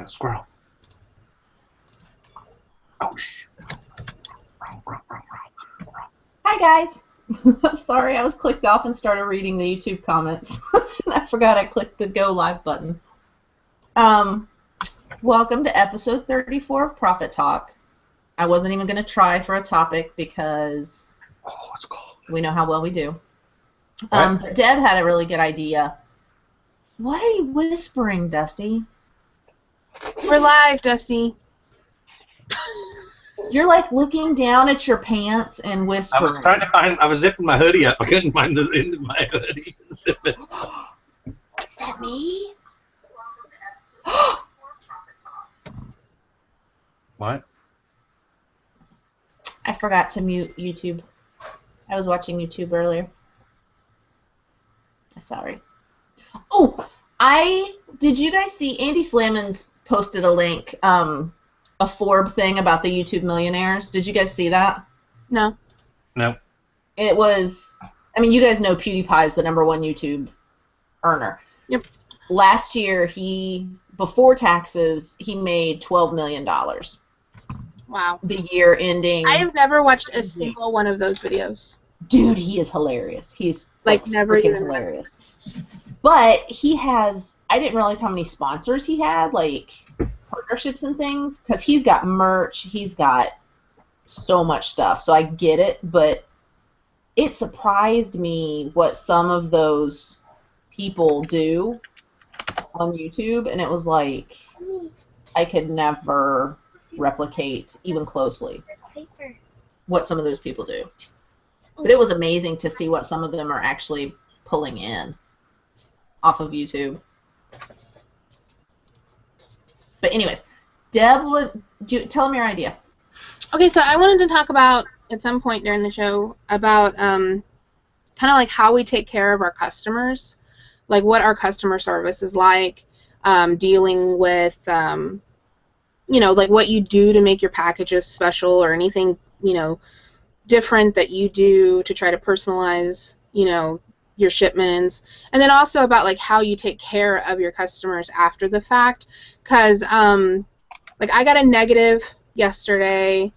Squirrel. Oh, shh. Hi, guys. Sorry, I was clicked off and started reading the YouTube comments. I forgot I clicked the go live button. Welcome to episode 34 of Profit Talk. I wasn't even going to try for a topic because it's cold. We know how well we do. But Deb had a really good idea. What are you whispering, Dusty? We're live, Dusty. You're like looking down at your pants and whispering. I was trying to find. I was zipping my hoodie up. I couldn't find the end of my hoodie to zip it. Is that me? What? I forgot to mute YouTube. I was watching YouTube earlier. Sorry. Oh, did you guys see Andy Slamans posted a link, a Forbes thing about the YouTube millionaires? Did you guys see that? No. No. It was, I mean, you guys know PewDiePie's the #1 YouTube earner. Yep. Last year, before taxes, he made $12 million. Wow. The year ending. I have never watched a single one of those videos. Dude, he is hilarious. He's like never even hilarious. But he has, I didn't realize how many sponsors he had, like partnerships and things, because he's got merch, he's got so much stuff. So I get it, but it surprised me what some of those people do on YouTube, and it was like I could never replicate even closely what some of those people do. But it was amazing to see what some of them are actually pulling in off of YouTube. But anyways, Deb, tell them your idea. Okay, so I wanted to talk about, at some point during the show, about kind of like how we take care of our customers, like what our customer service is like, dealing with, you know, like what you do to make your packages special or anything, you know, different that you do to try to personalize, you know, your shipments, and then also about like how you take care of your customers after the fact, because like I got a negative yesterday.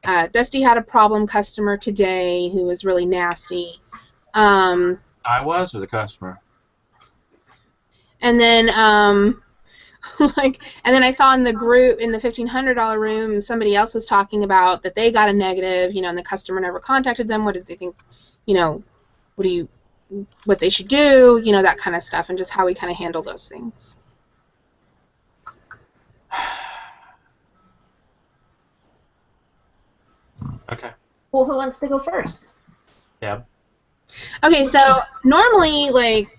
Dusty had a problem customer today who was really nasty. I was, or the customer? And then like, and then I saw in the group, in the $1,500 room, somebody else was talking about that they got a negative, you know, and the customer never contacted them. What did they think, you know, what they should do, you know, that kind of stuff, and just how we kind of handle those things. Okay. Well, who wants to go first? Yeah. Okay, so normally, like,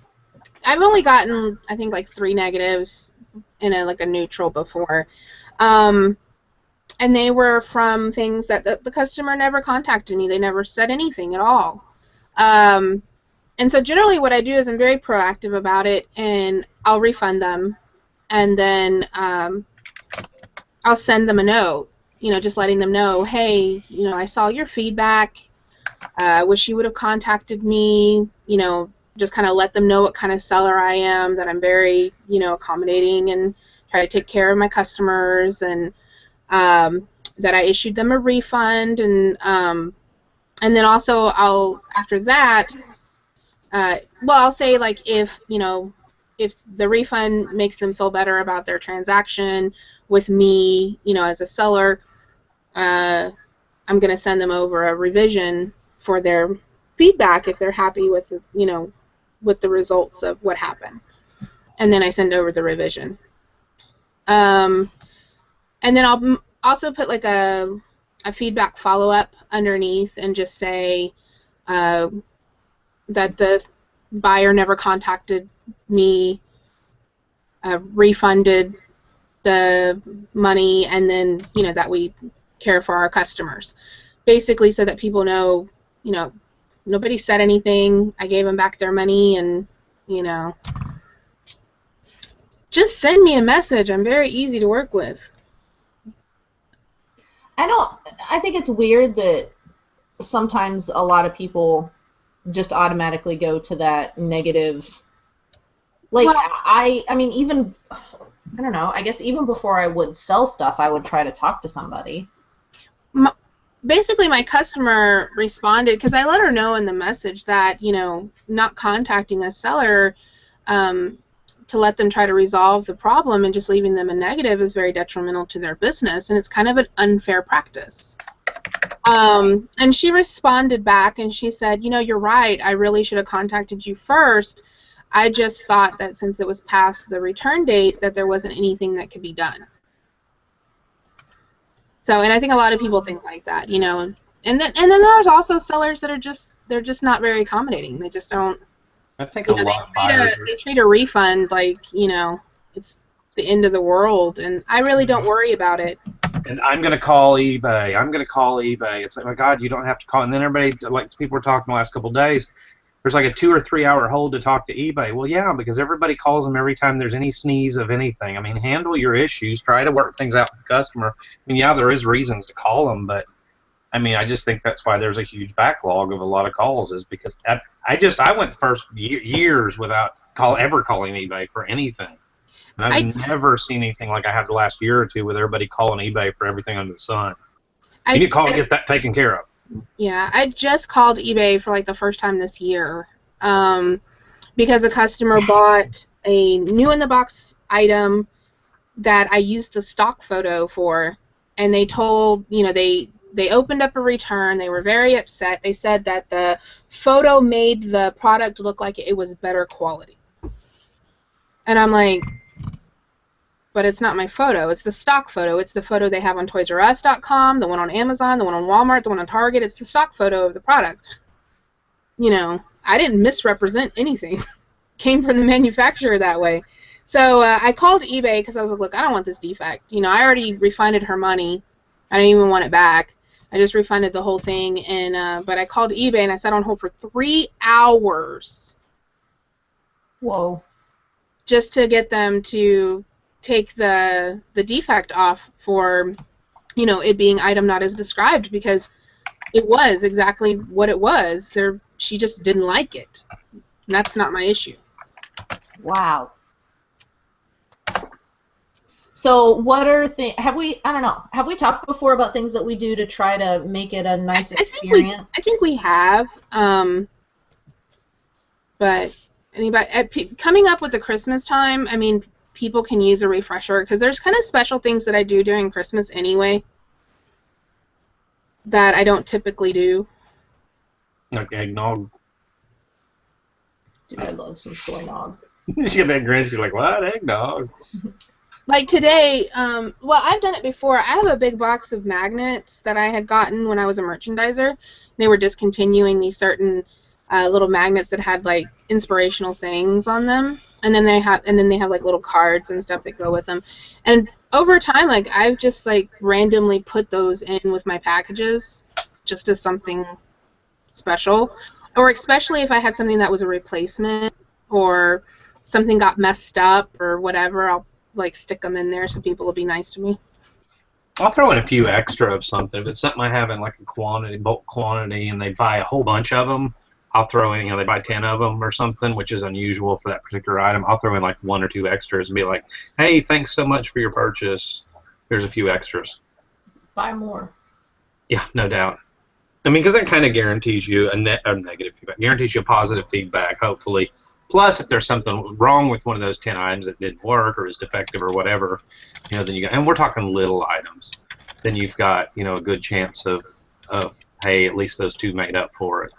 I've only gotten, I think, like 3 negatives in a neutral before, and they were from things that the customer never contacted me. They never said anything at all. And so generally what I do is I'm very proactive about it, and I'll refund them, and then I'll send them a note, you know, just letting them know, hey, you know, I saw your feedback. I wish you would have contacted me, you know, just kind of let them know what kind of seller I am, that I'm very, you know, accommodating and try to take care of my customers, and that I issued them a refund, and then also I'll, after that, well, I'll say, like, if, you know, if the refund makes them feel better about their transaction with me, you know, as a seller, I'm going to send them over a revision for their feedback if they're happy with, you know, with the results of what happened. And then I send over the revision. And then I'll also put, like, a feedback follow-up underneath and just say that the buyer never contacted me, refunded the money, and then, you know, that we care for our customers. Basically so that people know, you know, nobody said anything, I gave them back their money, and, you know, just send me a message. I'm very easy to work with. I think it's weird that sometimes a lot of people just automatically go to that negative. Like, well, I mean, even I don't know. I guess even before I would sell stuff, I would try to talk to somebody. Basically, my customer responded because I let her know in the message that, not contacting a seller to let them try to resolve the problem and just leaving them a negative is very detrimental to their business, and it's kind of an unfair practice. And she responded back and she said, you're right, I really should have contacted you first. I just thought that since it was past the return date that there wasn't anything that could be done. So, and I think a lot of people think like that, and then there's also sellers that are just not very accommodating. They just don't. I think a lot of buyers they treat a refund like it's the end of the world, and I really don't worry about it. And I'm going to call eBay. I'm going to call eBay. It's like, my God, you don't have to call. And then everybody, like people were talking the last couple of days, there's like a 2 or 3 hour hold to talk to eBay. Well, yeah, because everybody calls them every time there's any sneeze of anything. I mean, handle your issues. Try to work things out with the customer. I mean, yeah, there is reasons to call them, but I mean, I just think that's why there's a huge backlog of a lot of calls, is because I went the first years without ever calling eBay for anything. And I've never seen anything like I have the last year or two with everybody calling eBay for everything under the sun. You need to call and get that taken care of. Yeah, I just called eBay for like the first time this year because a customer bought a new-in-the-box item that I used the stock photo for, and they told, they opened up a return. They were very upset. They said that the photo made the product look like it was better quality. And I'm like, but it's not my photo. It's the stock photo. It's the photo they have on ToysRUs.com, the one on Amazon, the one on Walmart, the one on Target. It's the stock photo of the product. I didn't misrepresent anything. Came from the manufacturer that way. So I called eBay because I was like, look, I don't want this defect. I already refunded her money. I didn't even want it back. I just refunded the whole thing. And but I called eBay and I sat on hold for 3 hours. Whoa. Just to get them to take the defect off for, it being item not as described, because it was exactly what it was. She just didn't like it. And that's not my issue. Wow. So what are have we talked before about things that we do to try to make it a nice experience? I think we have. But coming up with the Christmas time, I mean, people can use a refresher because there's kind of special things that I do during Christmas anyway that I don't typically do. Like eggnog. Dude, I love some soy nog. She got that grin. She's like, what? Eggnog? Like today, well, I've done it before. I have a big box of magnets that I had gotten when I was a merchandiser. They were discontinuing these certain little magnets that had like inspirational sayings on them, and then they have like little cards and stuff that go with them. And over time, like I've just like randomly put those in with my packages, just as something special, or especially if I had something that was a replacement or something got messed up or whatever, I'll like stick them in there so people will be nice to me. I'll throw in a few extra of something. If it's something I have in like a bulk quantity, and they buy a whole bunch of them, I'll throw in, they buy 10 of them or something, which is unusual for that particular item. I'll throw in like 1 or 2 extras and be like, hey, thanks so much for your purchase. Here's a few extras. Buy more. Yeah, no doubt. I mean, because that kind of guarantees you a negative feedback, guarantees you a positive feedback, hopefully. Plus, if there's something wrong with one of those 10 items that didn't work or is defective or whatever, then you got, and we're talking little items, then you've got, a good chance of hey, at least those 2 made up for it.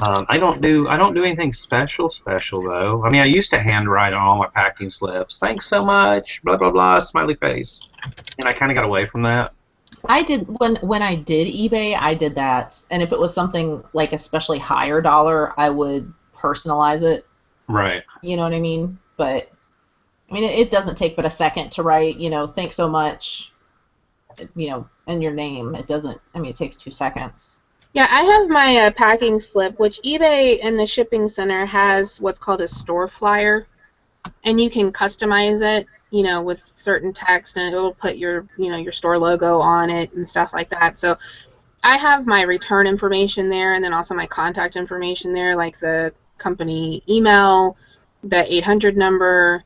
I don't do anything special though. I mean, I used to handwrite on all my packing slips. Thanks so much, blah blah blah, smiley face, and I kind of got away from that. I did when I did eBay, I did that, and if it was something like especially higher dollar, I would personalize it. Right. You know what I mean? But I mean, it doesn't take but a second to write, thanks so much, and your name. It doesn't. I mean, it takes 2 seconds. Yeah, I have my packing slip, which eBay and the shipping center has what's called a store flyer, and you can customize it, with certain text, and it'll put your, your store logo on it and stuff like that. So I have my return information there, and then also my contact information there, like the company email, the 800 number,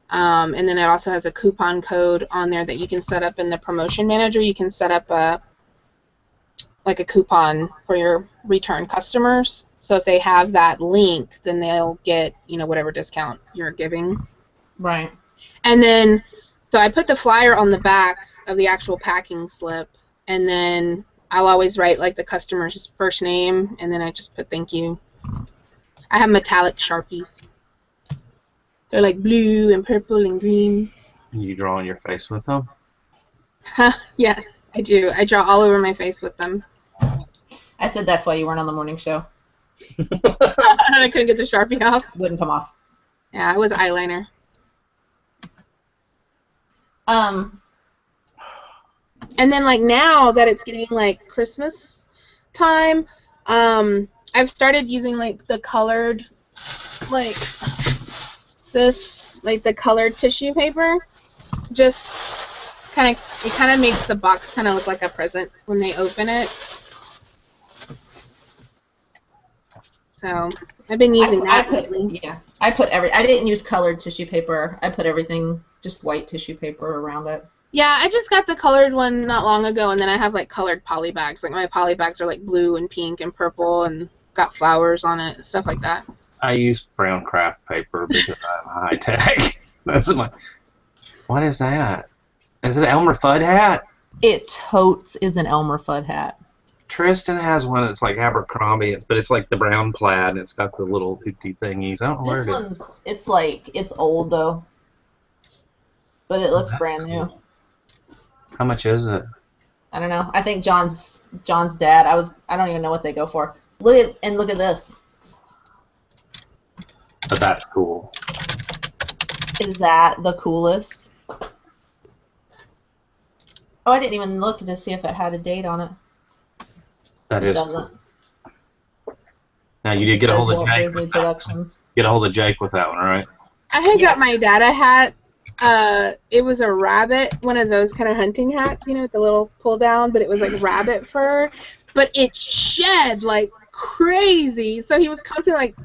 And then it also has a coupon code on there that you can set up in the promotion manager. You can set up a coupon for your return customers. So if they have that link, then they'll get, whatever discount you're giving. Right. And then, so I put the flyer on the back of the actual packing slip, and then I'll always write like the customer's first name, and then I just put thank you. I have metallic Sharpies. They're like blue and purple and green. And you draw on your face with them? Yes, I do. I draw all over my face with them. I said that's why you weren't on the morning show. I couldn't get the Sharpie off. Wouldn't come off. Yeah, it was eyeliner. And then like now that it's getting like Christmas time, I've started using like the colored, like this, like the colored tissue paper. Just it kind of makes the box kind of look like a present when they open it. So I've been using that lately. Yeah, I didn't use colored tissue paper. I put everything just white tissue paper around it. Yeah, I just got the colored one not long ago, and then I have like colored poly bags. Like my poly bags are like blue and pink and purple and got flowers on it and stuff like that. I use brown craft paper because I'm high tech. That's my. What is that? Is it an Elmer Fudd hat? It totes is an Elmer Fudd hat. Tristan has one that's like Abercrombie, but it's like the brown plaid, and it's got the little hoopty thingies. I don't know This where it one's, it's old though, but it looks brand new. Cool. How much is it? I don't know. I think John's dad. I don't even know what they go for. Look at this. But that's cool. Is that the coolest? Oh, I didn't even look to see if it had a date on it. That It is doesn't. cool. Now you did get a hold of Walt Jake. Disney Productions. Get a hold of Jake with that one, all right? I had got my dad a hat. It was a rabbit, one of those kind of hunting hats, with the little pull down, but it was like rabbit fur. But it shed like crazy, so he was constantly like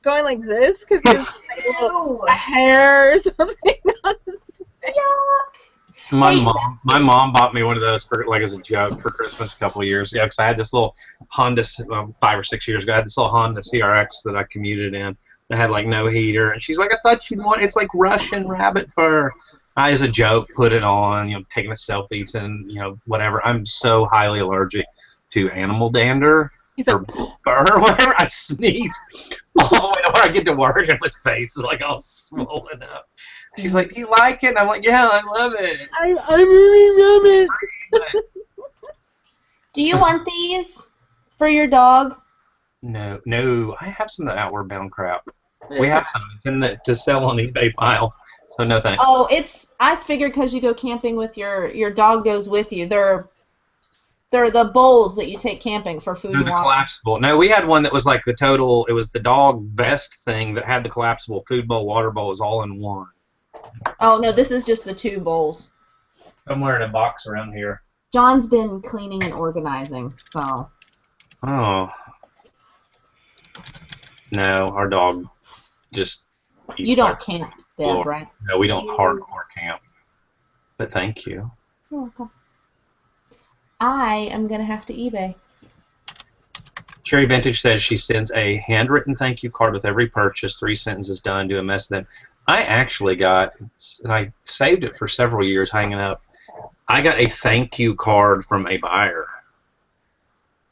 going like this because there's like little hair or something on his face. Yuck. My mom bought me one of those for as a joke for Christmas a couple of years ago because I had this little Honda 5 or 6 years ago. I had this little Honda CRX that I commuted in that had like no heater, and she's like, "I thought you'd want it's like Russian rabbit fur." I, as a joke, put it on, taking a selfies and whatever. I'm so highly allergic to animal dander or fur or whatever. I sneeze all the way to where I get to work and my face is like all swollen up. She's like, "Do you like it?" And I'm like, "Yeah, I love it. I really love it." Do you want these for your dog? No. I have some of that Outward Bound crap. We have some. It's in the to sell on eBay pile. So no thanks. Oh, I figured because you go camping with your dog goes with you. They're the bowls that you take camping for food No, and the water. collapsible. No, we had one that was like the total. It was the dog vest thing that had the collapsible food bowl, water bowl, was all in one. Oh no, this is just the 2 bowls. Somewhere in a box around here. John's been cleaning and organizing, so. Oh. No, our dog just. You don't camp, Deb, right? No, we don't hardcore camp. But thank you. You're welcome. I am gonna have to eBay. Cherry Vintage says she sends a handwritten thank you card with every purchase, 3 sentences done, do a mess of them. I actually got, and I saved it for several years hanging up, I got a thank you card from a buyer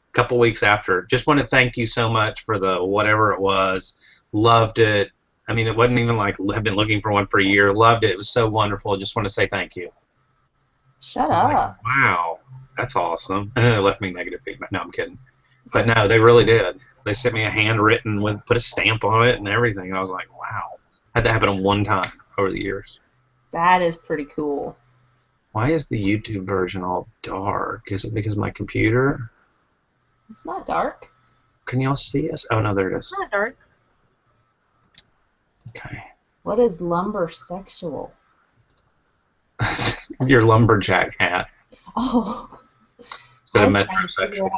a couple weeks after. Just want to thank you so much for the whatever it was. Loved it. I mean, it wasn't even like I've been looking for one for a year. Loved it. It was so wonderful. Just want to say thank you. Shut up. Like, wow, that's awesome. And then they left me negative feedback. No, I'm kidding. But no, they really did. They sent me a handwritten with, put a stamp on it and everything. And I was like, wow. Had that happen one time over the years. That is pretty cool. Why is the YouTube version all dark? Is it because of my computer? It's not dark. Can y'all see us? Oh, no, there it is. Not dark. Okay. What is lumber sexual? Your lumberjack hat. Oh. Instead I of was trying to figure metrosexual.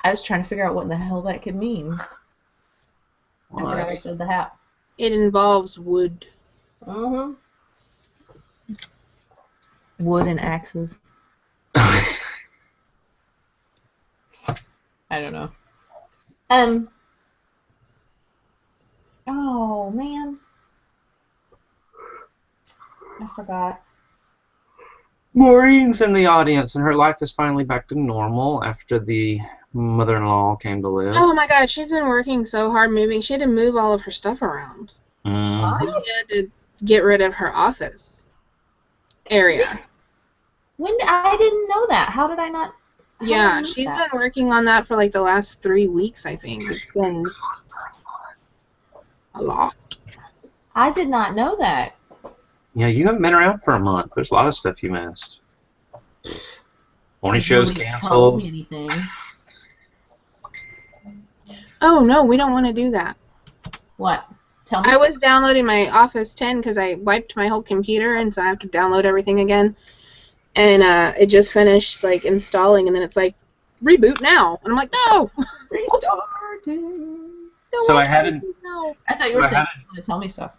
out. I was trying to figure out what in the hell that could mean. I forgot I showed the hat. It involves wood. Mm-hmm. Wood and axes. I don't know. Oh, man. I forgot. Maureen's in the audience, and her life is finally back to normal after the mother-in-law came to live. Oh my god, she's been working so hard moving. She had to move all of her stuff around. Mm. And she had to get rid of her office area. I didn't know that. How did I not? Yeah, she's been working on that for like the last 3 weeks, I think. It's been a lot. I did not know that. Yeah, you haven't been around for a month. There's a lot of stuff you missed. Morning show's Nobody tells canceled. me anything. Oh no, we don't want to do that. What? Tell me. I was downloading my Office 10 because I wiped my whole computer, and so I have to download everything again. And it just finished like installing, and then it's like reboot now, and I'm like, no. Restarting. No, So I had a no. I thought you were saying you were going to tell me stuff.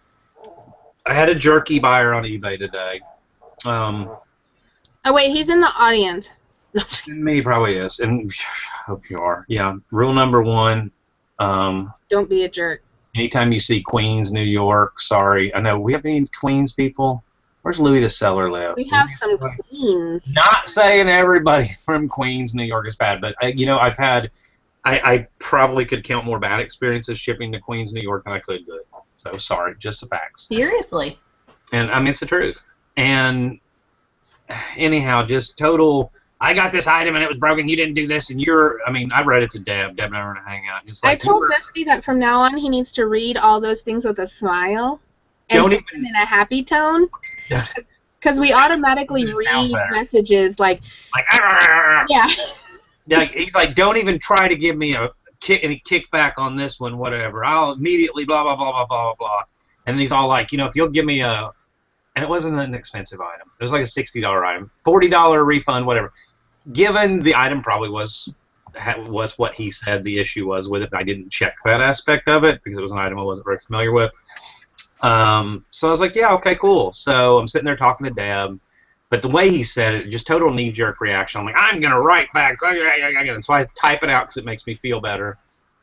I had a jerky buyer on eBay today. Oh wait, he's in the audience. Me probably is, and I hope you are. Yeah. Rule number 1. Don't be a jerk. Anytime you see Queens, New York, sorry. I know we have any Queens people. Where's Louis the Seller live? We have some queens. Not saying everybody from Queens, New York is bad, but I've had. I probably could count more bad experiences shipping to Queens, New York than I could good. So sorry, just the facts. Seriously. And I mean it's the truth. And anyhow, just total. I got this item and it was broken. You didn't do this, and I read it to Deb. Deb and I were gonna hang out. Just like, I told Dusty that from now on he needs to read all those things with a smile and put them in a happy tone. Because we automatically read messages like yeah. Yeah, he's like, don't even try to give me any kickback on this one, whatever. I'll immediately blah blah blah blah blah blah. And then he's all like, if you'll give me and it wasn't an expensive item. It was like a $60 item, $40 refund, whatever. Given the item probably was what he said the issue was with it, I didn't check that aspect of it because it was an item I wasn't very familiar with. So I was like, yeah, okay, cool. So I'm sitting there talking to Deb, but the way he said it, just total knee-jerk reaction. I'm like, I'm going to write back. And so I type it out because it makes me feel better,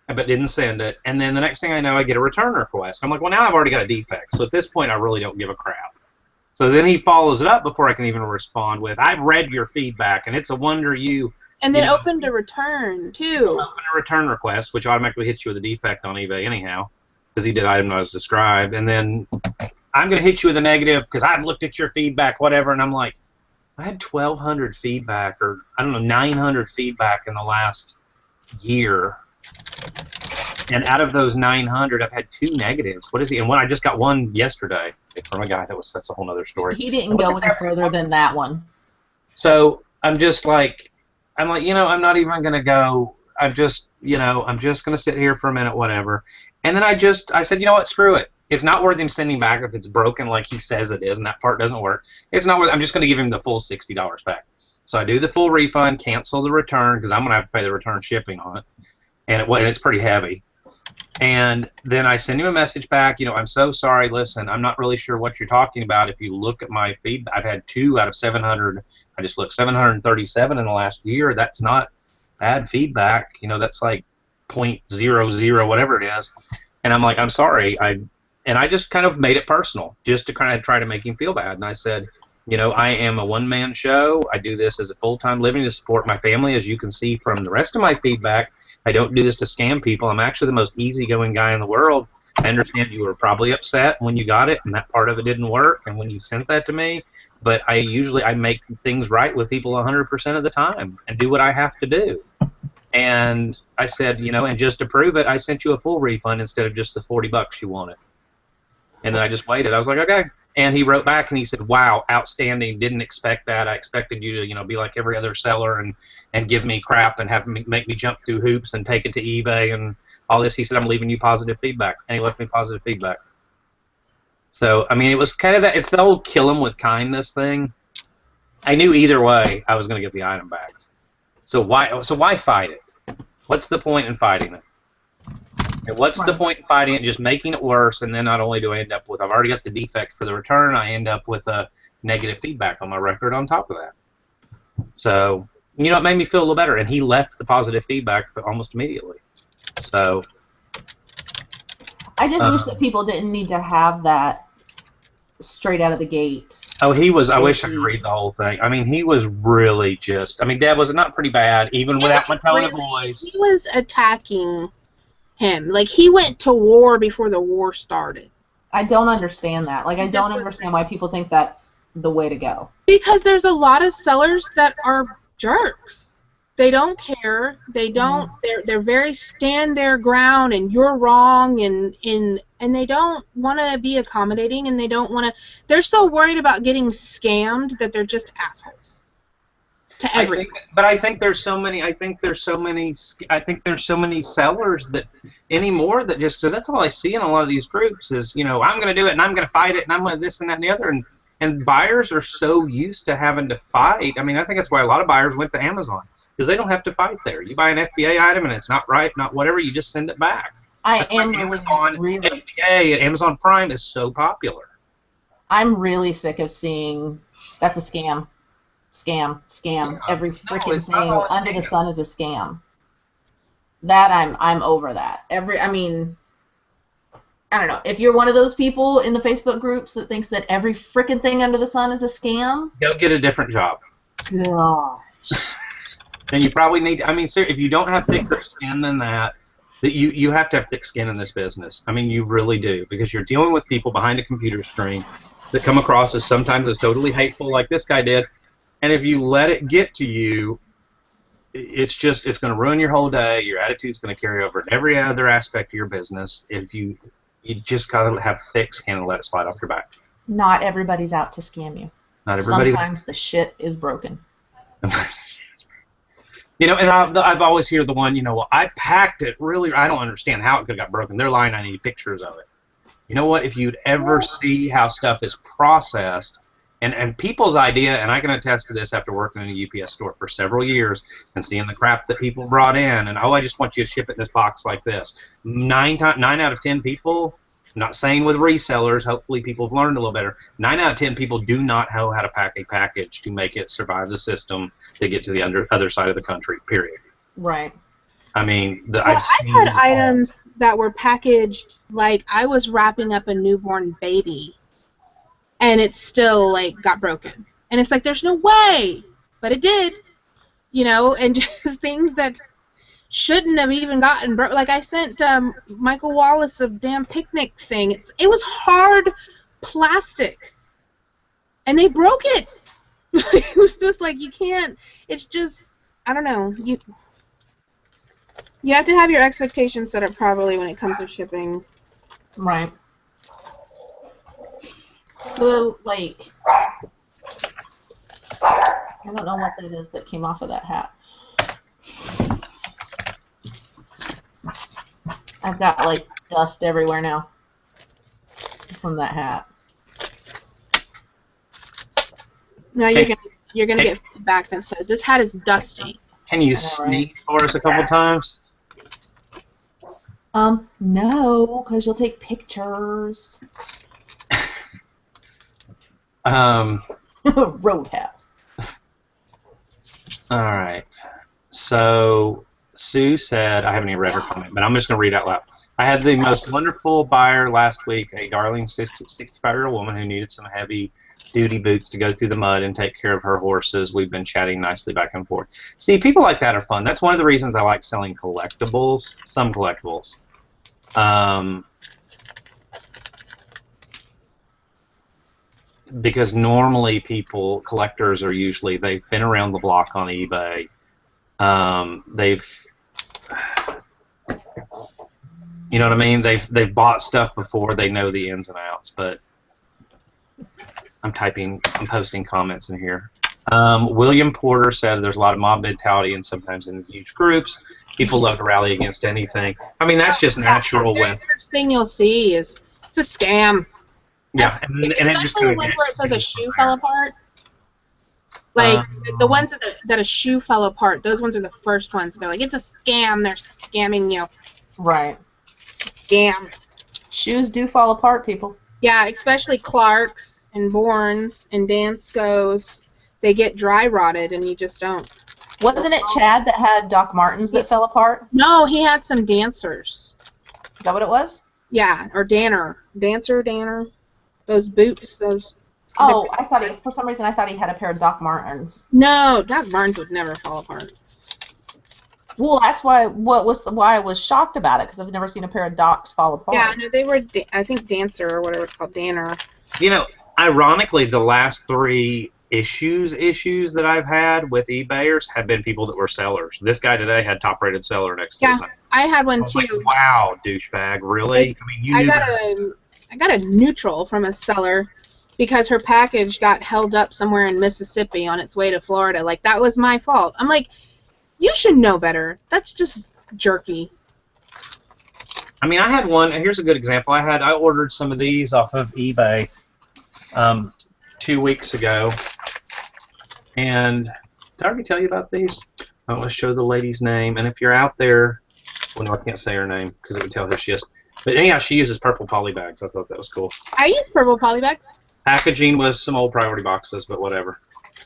but didn't send it. And then the next thing I know, I get a return request. I'm like, well, now I've already got a defect. So at this point, I really don't give a crap. So then he follows it up before I can even respond with, I've read your feedback, and it's a wonder you... And then opened a return, too. Open a return request, which automatically hits you with a defect on eBay anyhow, because he did item that was described. And then I'm going to hit you with a negative because I've looked at your feedback, whatever. And I'm like, I had 1,200 feedback, or I don't know, 900 feedback in the last year. And out of those 900, I've had 2 negatives. What is he? And I just got one yesterday from a guy that's a whole other story. He didn't go any further than that one. So I'm like, I'm not even going to go. I'm just going to sit here for a minute, whatever. And then I said, you know what, screw it. It's not worth him sending back if it's broken like he says it is, and that part doesn't work. It's not worth. I'm just going to give him the full $60 back. So I do the full refund, cancel the return because I'm going to have to pay the return shipping on it, and it's pretty heavy. And then I send him a message back. I'm so sorry. Listen, I'm not really sure what you're talking about. If you look at my feedback, I've had 2 out of 700. I just looked 737 in the last year. That's not bad feedback. That's like 0.00 whatever it is. And I'm like, I'm sorry. I just kind of made it personal, just to kind of try to make him feel bad. And I said, I am a one-man show. I do this as a full-time living to support my family. As you can see from the rest of my feedback, I don't do this to scam people. I'm actually the most easygoing guy in the world. I understand you were probably upset when you got it, and that part of it didn't work, and when you sent that to me. But I make things right with people 100% of the time and do what I have to do. And I said, and just to prove it, I sent you a full refund instead of just the $40 you wanted. And then I just waited. I was like, okay. And he wrote back and he said, wow, outstanding. Didn't expect that. I expected you to, be like every other seller and give me crap and make me jump through hoops and take it to eBay and all this. He said, I'm leaving you positive feedback. And he left me positive feedback. So, I mean, it was kind of that. It's the whole kill him with kindness thing. I knew either way I was going to get the item back. So why fight it? What's the point in fighting it? And what's the point in fighting it? Just making it worse, and then not only do I end up with, I've already got the defect for the return, I end up with a negative feedback on my record on top of that. So, you know, it made me feel a little better, and he left the positive feedback almost immediately. So, I just wish that people didn't need to have that straight out of the gate. oh, he was, I wish I could read the whole thing. I mean, he was really just, I mean, Deb, was it not pretty bad, even without my tone of voice? He was attacking him. Like, he went to war before the war started. I don't understand that. Like, I don't understand why people think that's the way to go. Because there's a lot of sellers that are jerks. They don't care. They don't. They're very stand their ground, and you're wrong, and they don't want to be accommodating, and they don't want to. They're so worried about getting scammed that they're just assholes to everyone. I think there's so many. I think there's so many sellers that anymore that just, because that's all I see in a lot of these groups is, you know, I'm going to do it and I'm going to fight it and I'm going to this and that and the other, and buyers are so used to having to fight. I mean, I think that's why a lot of buyers went to Amazon. Because they don't have to fight there. You buy an FBA item and it's not right, not whatever, you just send it back. FBA and Amazon Prime is so popular. I'm really sick of seeing that's a scam. Scam. Yeah. Every freaking thing under the sun is a scam. That I'm over that. I mean, I don't know. If you're one of those people in the Facebook groups that thinks that every freaking thing under the sun is a scam, go get a different job. Gosh. Then you probably need to, I mean, if you don't have thicker skin than that you have to have thick skin in this business. I mean, you really do, because you're dealing with people behind a computer screen that come across as sometimes as totally hateful, like this guy did. And if you let it get to you, it's going to ruin your whole day. Your attitude's going to carry over in every other aspect of your business. If you just got to have thick skin and let it slide off your back. Not everybody's out to scam you. Not everybody. Sometimes the shit is broken. You know, and I've always heard the one, you know, well, I packed it really, I don't understand how it could have got broken. They're lying, I need pictures of it. You know what, if you'd ever see how stuff is processed, and people's idea, and I can attest to this after working in a UPS store for several years and seeing the crap that people brought in, and, oh, I just want you to ship it in this box like this. 9 out of 10 people, I'm not saying with resellers, hopefully people have learned a little better, 9 out of 10 people do not know how to pack a package to make it survive the system to get to the other side of the country, period. Right. I mean, I've had items that were packaged like I was wrapping up a newborn baby, and it still, like, got broken. And it's like, there's no way! But it did. You know, and just things that shouldn't have even gotten broke. Like, I sent Michael Wallace a damn picnic thing. It was hard plastic, and they broke it. It was just like, you can't. It's just, I don't know. You have to have your expectations set up properly when it comes to shipping. Right. So, like, I don't know what that is that came off of that hat. I've got, like, dust everywhere now from that hat. No, you're gonna get feedback that says this hat is dusty. Can you sneak for us a couple times? No, because you'll take pictures. Roadhouse. All right. So Sue said, I haven't even read her comment, but I'm just going to read out loud. I had the most wonderful buyer last week, a darling 65-year-old woman who needed some heavy-duty boots to go through the mud and take care of her horses. We've been chatting nicely back and forth. See, people like that are fun. That's one of the reasons I like selling collectibles, some collectibles. Because normally collectors are usually, they've been around the block on eBay. You know what I mean? They've bought stuff before. They know the ins and outs. But I'm posting comments in here. William Porter said there's a lot of mob mentality, and sometimes in huge groups, people love to rally against anything. I mean, that's just natural. The first thing you'll see is it's a scam. Yeah, and especially the ones where it says a shoe fell apart. Like the ones that a shoe fell apart, those ones are the first ones. They're like, it's a scam. They're scamming you. Right. Scam. Shoes do fall apart, people. Yeah, especially Clark's and Bourne's and Dansko's. They get dry rotted, and you just don't. Wasn't it Chad that had Doc Martens that fell apart? No, he had some Dancers. Is that what it was? Yeah, or Danner. Danner. Those boots, those... Oh, I thought for some reason I thought he had a pair of Doc Martens. No, Doc Martens would never fall apart. Well, that's why I was shocked about it, because I've never seen a pair of Docs fall apart. Yeah, no, they were, I think, Dancer or whatever it's called, Danner. You know, ironically, the last 3 issues that I've had with eBayers have been people that were sellers. This guy today had top-rated seller next to his name. I had one I was too. like, wow, douchebag, really? I mean, you knew I got a neutral from a seller because her package got held up somewhere in Mississippi on its way to Florida. Like, that was my fault. I'm like, you should know better. That's just jerky. I mean, I had one, and here's a good example. I ordered some of these off of eBay 2 weeks ago. And did I already tell you about these? I want to show the lady's name. And if you're out there, well, no, I can't say her name because it would tell who she is. But anyhow, she uses purple poly bags. I thought that was cool. I use purple poly bags. Packaging was some old priority boxes, but whatever.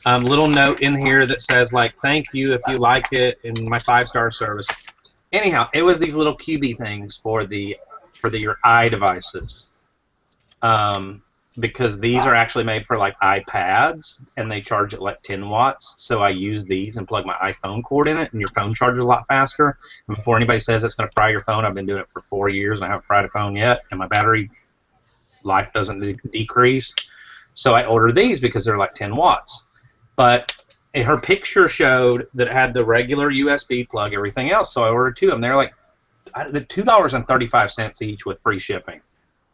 Little note in here that says, like, thank you if you like it in my 5-star service. Anyhow, it was these little QB things for your eye devices. Because these are actually made for, like, iPads, and they charge at, like, 10 watts. So I use these and plug my iPhone cord in it, and your phone charges a lot faster. And before anybody says it's going to fry your phone, I've been doing it for 4 years, and I haven't fried a phone yet, and my battery life doesn't decrease. So I ordered these because they're, like, 10 watts. But her picture showed that it had the regular USB plug, everything else, so I ordered 2 of them. They're, like, $2.35 each with free shipping.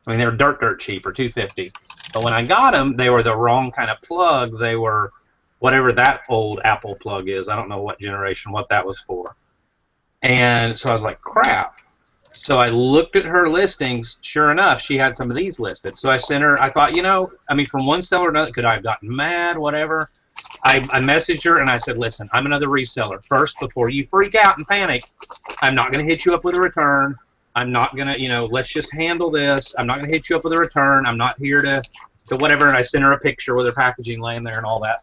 I mean, they were dirt cheap, or $2.50. But when I got them, they were the wrong kind of plug. They were whatever that old Apple plug is. I don't know what generation, what that was for. And so I was like, crap. So I looked at her listings. Sure enough, she had some of these listed. So I sent her, I thought, you know, I mean, from one seller to another, could I have gotten mad, whatever? I messaged her and I said, listen, I'm another reseller. First, before you freak out and panic, I'm not going to hit you up with a return. I'm not going to, you know, let's just handle this. I'm not going to hit you up with a return. I'm not here to whatever. And I sent her a picture with her packaging laying there and all that.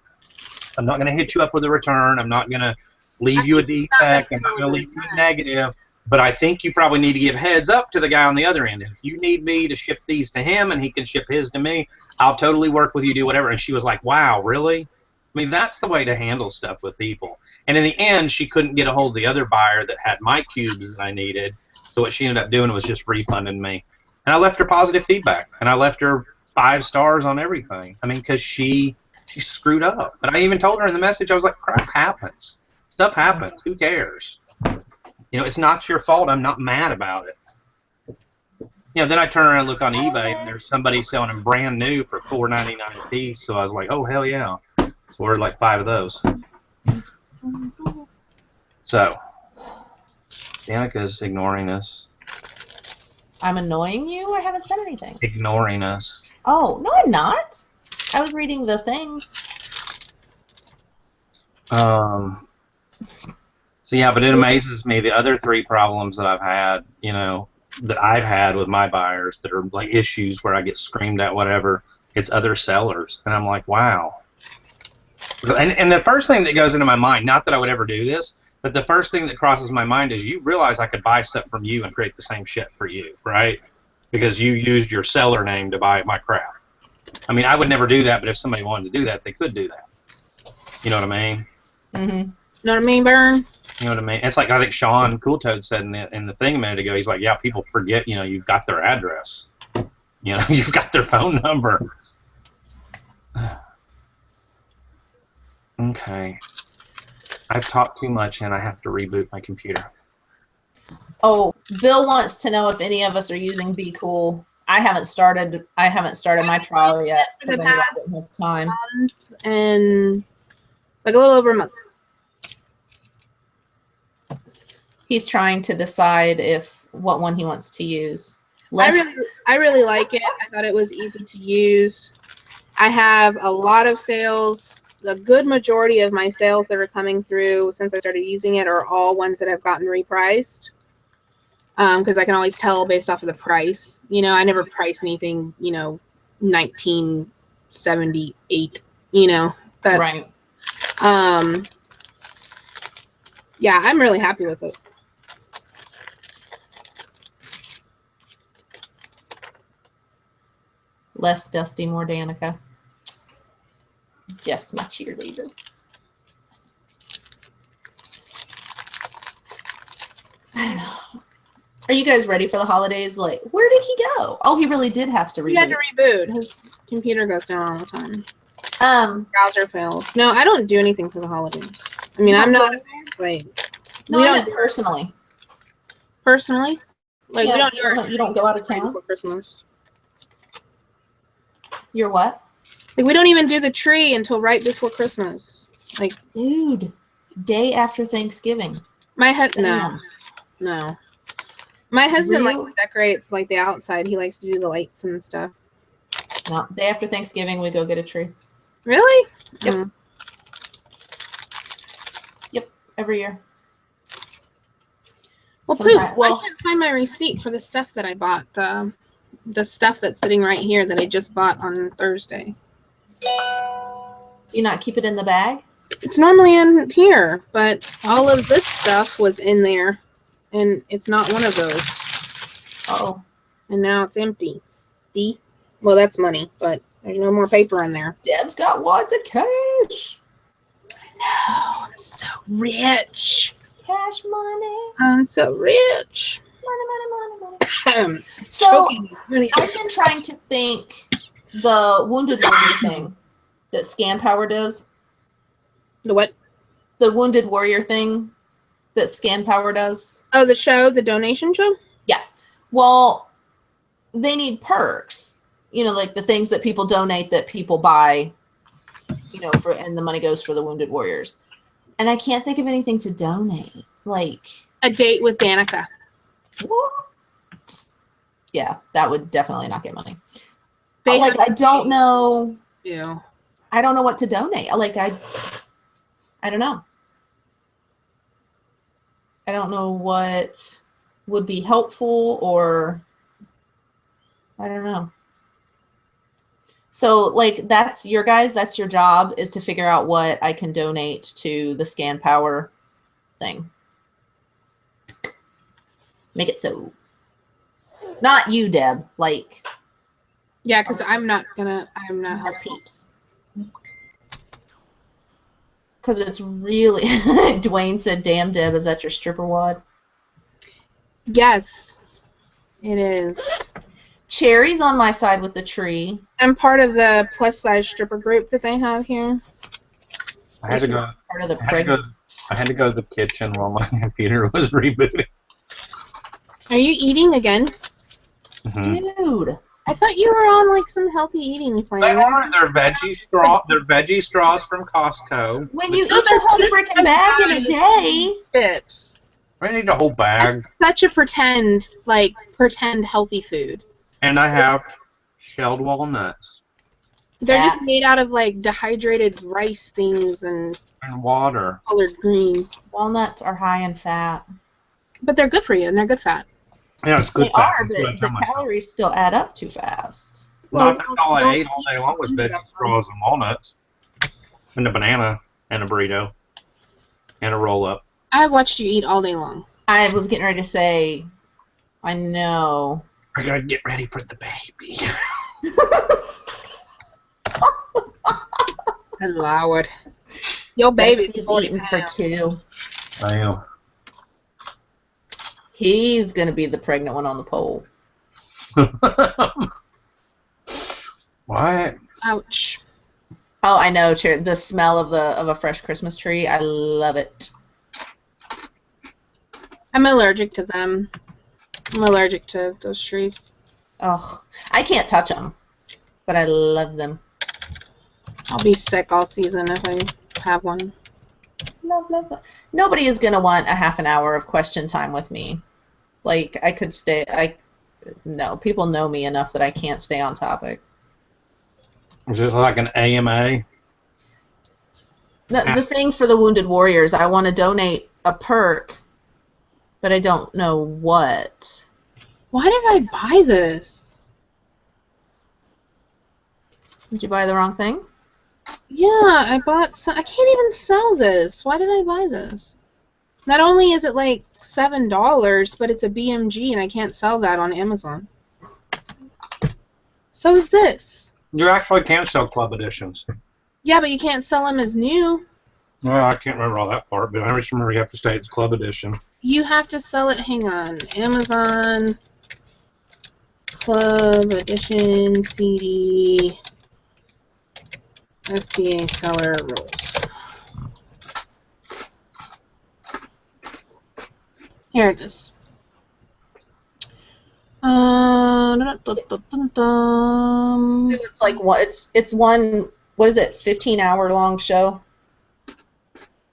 I'm not going to hit you up with a return. I'm not going to leave you a defect. I'm not going to leave you negative. But I think you probably need to give heads up to the guy on the other end. If you need me to ship these to him and he can ship his to me, I'll totally work with you, do whatever. And she was like, wow, really? I mean, that's the way to handle stuff with people. And in the end, she couldn't get a hold of the other buyer that had my cubes that I needed. So what she ended up doing was just refunding me. And I left her positive feedback. And I left her 5 stars on everything. I mean, because she screwed up. But I even told her in the message, I was like, crap happens. Stuff happens. Who cares? You know, it's not your fault. I'm not mad about it. You know, then I turn around and look on eBay, and there's somebody selling them brand new for $4.99 a piece. So I was like, oh, hell yeah. So I ordered like 5 of those. So, Danica's ignoring us. I'm annoying you? I haven't said anything. Ignoring us. Oh, no, I'm not. I was reading the things. So yeah, but it amazes me the other 3 problems that I've had, you know, that I've had with my buyers that are like issues where I get screamed at, whatever. It's other sellers, and I'm like, wow. And the first thing that goes into my mind, not that I would ever do this, but the first thing that crosses my mind is you realize I could buy stuff from you and create the same shit for you, right? Because you used your seller name to buy my crap. I mean, I would never do that, but if somebody wanted to do that, they could do that. You know what I mean? Mm-hmm. Know what I mean, Burn? You know what I mean? It's like I think Sean Cool Toad said in the thing a minute ago. He's like, yeah, people forget, you know, you've got their address. You know, you've got their phone number. Okay. I've talked too much and I have to reboot my computer. Oh, Bill wants to know if any of us are using Be Cool. I haven't started my trial yet because I didn't have time. And like a little over a month. He's trying to decide what one he wants to use. I really like it. I thought it was easy to use. I have a lot of sales a good majority of my sales that are coming through since I started using it are all ones that have gotten repriced. Because I can always tell based off of the price. You know, I never price anything, 1978, but Right. yeah, I'm really happy with it. Less Dusty, more Danica. Jeff's my cheerleader. I don't know. Are you guys ready for the holidays? Like, where did he go? Oh, he really did have to reboot. He had to reboot. His computer goes down all the time. Browser fails. No, I don't do anything for the holidays. I mean, I'm not like. No, I meant personally. Personally, like Yeah, you don't go out of town for Christmas. You're what? Like, we don't even do the tree until right before Christmas. Like, dude, day after Thanksgiving. My husband, no. My husband likes to decorate like the outside. He likes to do the lights and stuff. No, day after Thanksgiving, we go get a tree. Really? Yep. Yep, every year. Well, I can't find my receipt for the stuff that I bought. The stuff that's sitting right here that I just bought on Thursday. Do you not keep it in the bag? It's normally in here, but all of this stuff was in there, and it's not one of those. Oh. And now it's empty. Well, that's money, but there's no more paper in there. Deb's got wads of cash. I know. I'm so rich. Cash money. I'm so rich. Money. So I've been trying to think the Wounded Warrior thing that Scan Power does. The what? The Wounded Warrior thing that Scan Power does. Oh, the show, the donation show? Yeah. Well, they need perks. Like the things that people donate that people buy, and the money goes for the Wounded Warriors. And I can't think of anything to donate. Like a date with Danica. What? Yeah, that would definitely not get money. I don't know. Yeah. I don't know what to donate. I don't know. I don't know what would be helpful, or I don't know. So that's your job, is to figure out what I can donate to the Scan Power thing. Make it so. Not you, Deb. Yeah, because I'm not helping peeps. Because it's really Dwayne said, "Damn, Deb, is that your stripper wad?" Yes, it is. Cherry's on my side with the tree. I'm part of the plus size stripper group that they have here. I had to go. I had to go to the kitchen while my computer was rebooting. Are you eating again? Mm-hmm. Dude, I thought you were on some healthy eating plan. They are. They're veggie straw. They're veggie straws from Costco. When you eat the whole freaking bag in a day, bits. I need a whole bag. That's such a pretend healthy food. And I have shelled walnuts. They're just made out of dehydrated rice things and water. Colored green. Walnuts are high in fat. But they're good for you, and they're good fat. Yeah, it's good they fat. Are, but the calories still add up too fast. Well, that's all I ate all day long was veggie straws and walnuts. And a banana and a burrito. And a roll-up. I've watched you eat all day long. I was getting ready to say, I know. I gotta get ready for the baby. Allow it. Your baby's eating for 2. I am. He's gonna be the pregnant one on the pole. What? Ouch. Oh, I know, the smell of a fresh Christmas tree. I love it. I'm allergic to them. I'm allergic to those trees. Oh, I can't touch them, but I love them. I'll be sick all season if I have one. Love. Nobody is gonna want a half an hour of question time with me. I could stay. No, people know me enough that I can't stay on topic. Is this like an AMA? The thing for the Wounded Warriors, I want to donate a perk, but I don't know what. Why did I buy this? Did you buy the wrong thing? Yeah, I bought some. I can't even sell this. Why did I buy this? Not only is it like $7, but it's a BMG, and I can't sell that on Amazon. So is this. You actually can sell club editions. Yeah, but you can't sell them as new. Well, I can't remember all that part, but I just remember you have to state it's club edition. You have to sell it. Hang on. Amazon Club Edition CD FBA seller rules. Here it is. It's like what? It's one. What is it? 15-hour long show.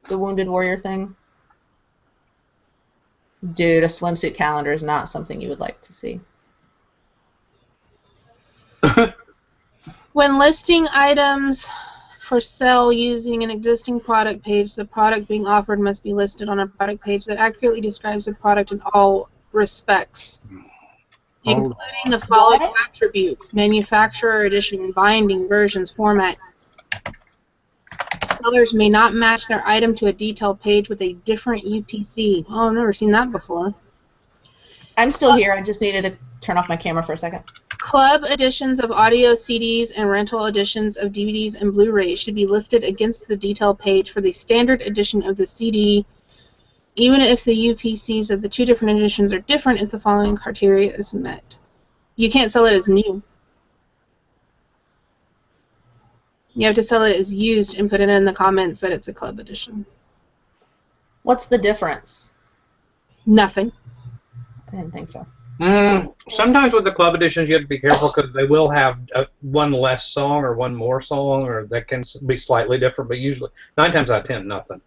The Wounded Warrior thing. Dude, a swimsuit calendar is not something you would like to see. When listing items for sale using an existing product page, the product being offered must be listed on a product page that accurately describes the product in all respects, including the following attributes: manufacturer, edition, binding, versions, format. Sellers may not match their item to a detailed page with a different UPC. Oh, I've never seen that before. I'm still here. I just needed to turn off my camera for a second. Club editions of audio CDs and rental editions of DVDs and Blu-rays should be listed against the detail page for the standard edition of the CD, even if the UPCs of the two different editions are different if the following criteria is met. You can't sell it as new. You have to sell it as used and put it in the comments that it's a club edition. What's the difference? Nothing. I didn't think so. Sometimes with the club editions you have to be careful because they will have one less song or one more song, or that can be slightly different, but usually 9 times out of 10, nothing.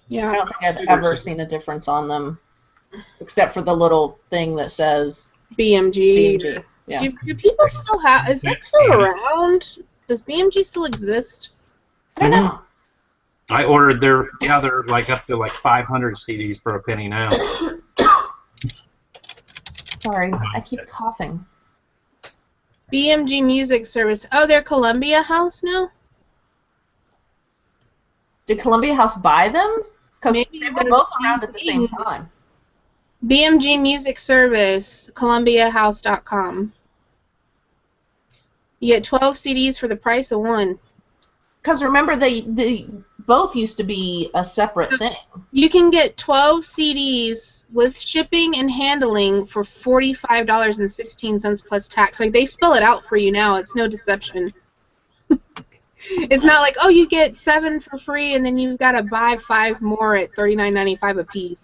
Yeah. I don't think I've ever seen a difference on them, except for the little thing that says BMG. BMG. Yeah. Do people still have? Is that still around? Does BMG still exist? I don't know. I ordered they're like up to like 500 CDs for a penny now. Sorry, I keep coughing. BMG Music Service. Oh, they're Columbia House now? Did Columbia House buy them? Because Maybe they were they're both the around same at the same thing. time. BMG Music Service, ColumbiaHouse.com. You get 12 CDs for the price of one. Because remember, they both used to be a separate thing. You can get 12 CDs with shipping and handling for $45.16 plus tax. Like, they spell it out for you now. It's no deception. It's not like, oh, you get 7 for free and then you've got to buy 5 more at $39.95 a piece.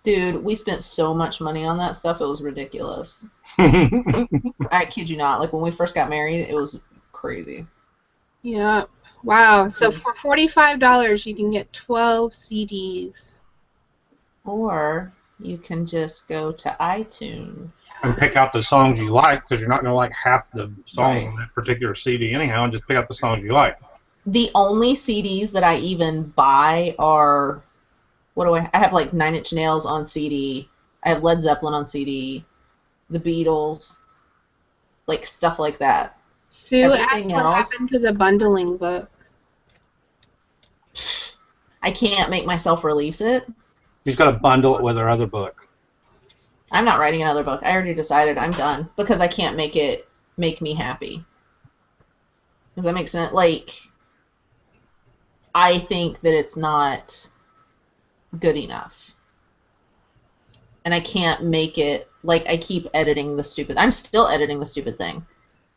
Dude, we spent so much money on that stuff, it was ridiculous. I kid you not. Like, when we first got married, it was crazy. Yeah. Wow. So for $45, you can get 12 CDs. Or you can just go to iTunes. And pick out the songs you like, because you're not going to like half the songs Right. on that particular CD anyhow, and just pick out the songs you like. The only CDs that I even buy are, what do I have like 9 Inch Nails on CD. I have Led Zeppelin on CD. The Beatles. Like, stuff like that. Sue Everything asked what else- happened to the bundling book. I can't make myself release it. You've got to bundle it with our other book. I'm not writing another book. I already decided I'm done because I can't make it make me happy. Does that make sense? Like, I think that it's not good enough. And I can't make it, like, I keep editing the stupid, I'm still editing the stupid thing.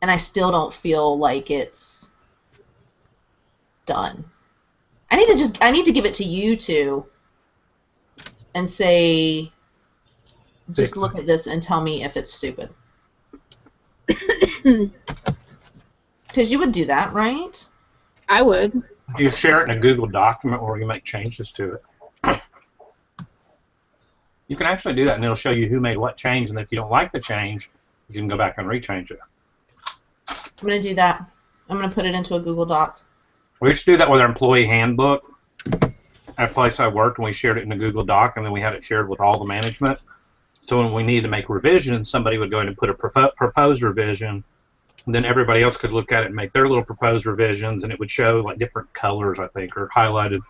And I still don't feel like it's done. I need to give it to you two and say, just look at this and tell me if it's stupid. Because you would do that, right? I would. You share it in a Google document where you make changes to it. You can actually do that, and it'll show you who made what change, and if you don't like the change, you can go back and rechange it. I'm going to do that. I'm going to put it into a Google Doc. We used to do that with our employee handbook at a place I worked, and we shared it in a Google Doc, and then we had it shared with all the management. So when we needed to make revisions, somebody would go in and put a proposed revision, and then everybody else could look at it and make their little proposed revisions, and it would show like different colors, I think, or highlighted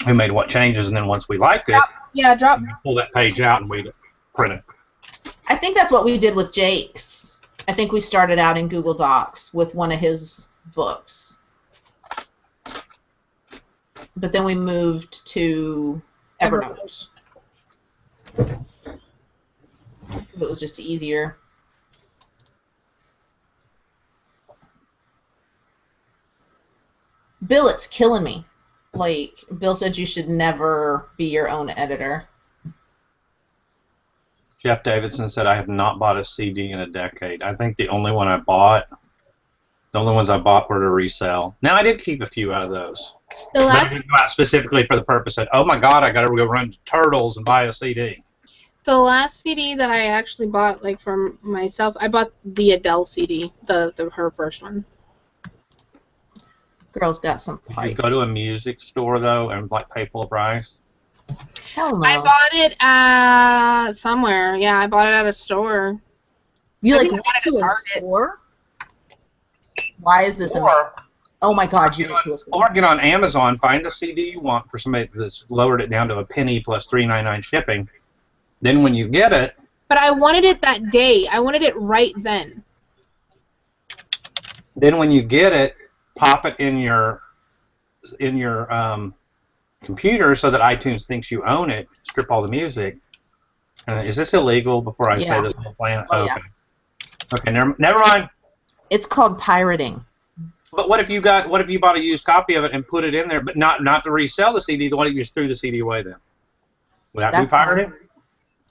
who made what changes, and then once we liked it, we'd pull that page out and we'd print it. I think that's what we did with Jake's. I think we started out in Google Docs with one of his books. But then we moved to Evernote. It was just easier. Bill, it's killing me. Like, Bill said you should never be your own editor. Jeff Davidson said, I have not bought a CD in a decade. I think the only ones I bought were to resell. Now, I did keep a few out of those. But I didn't go out specifically for the purpose of, oh my God, I got to go run to Turtles and buy a CD. The last CD that I actually bought, like, for myself, I bought the Adele CD, her first one. Girl's got some pipes. You go to a music store, though, and, like, pay full price? Hell no. I bought it at somewhere. Yeah, I bought it at a store. You, like, went to a store? Why is this amazing? Oh my God, you went to a store. Or get on Amazon, find a CD you want for somebody that's lowered it down to a penny plus $3.99 shipping. Then when you get it... But I wanted it that day. I wanted it right then. Then when you get it, pop it in your computer so that iTunes thinks you own it, strip all the music. Is this illegal before I say this whole plan? Oh, okay. yeah. Okay, never mind. It's called pirating. But what if you bought a used copy of it and put it in there, but not to resell the CD, the one you just threw the CD away then? Would that be pirating?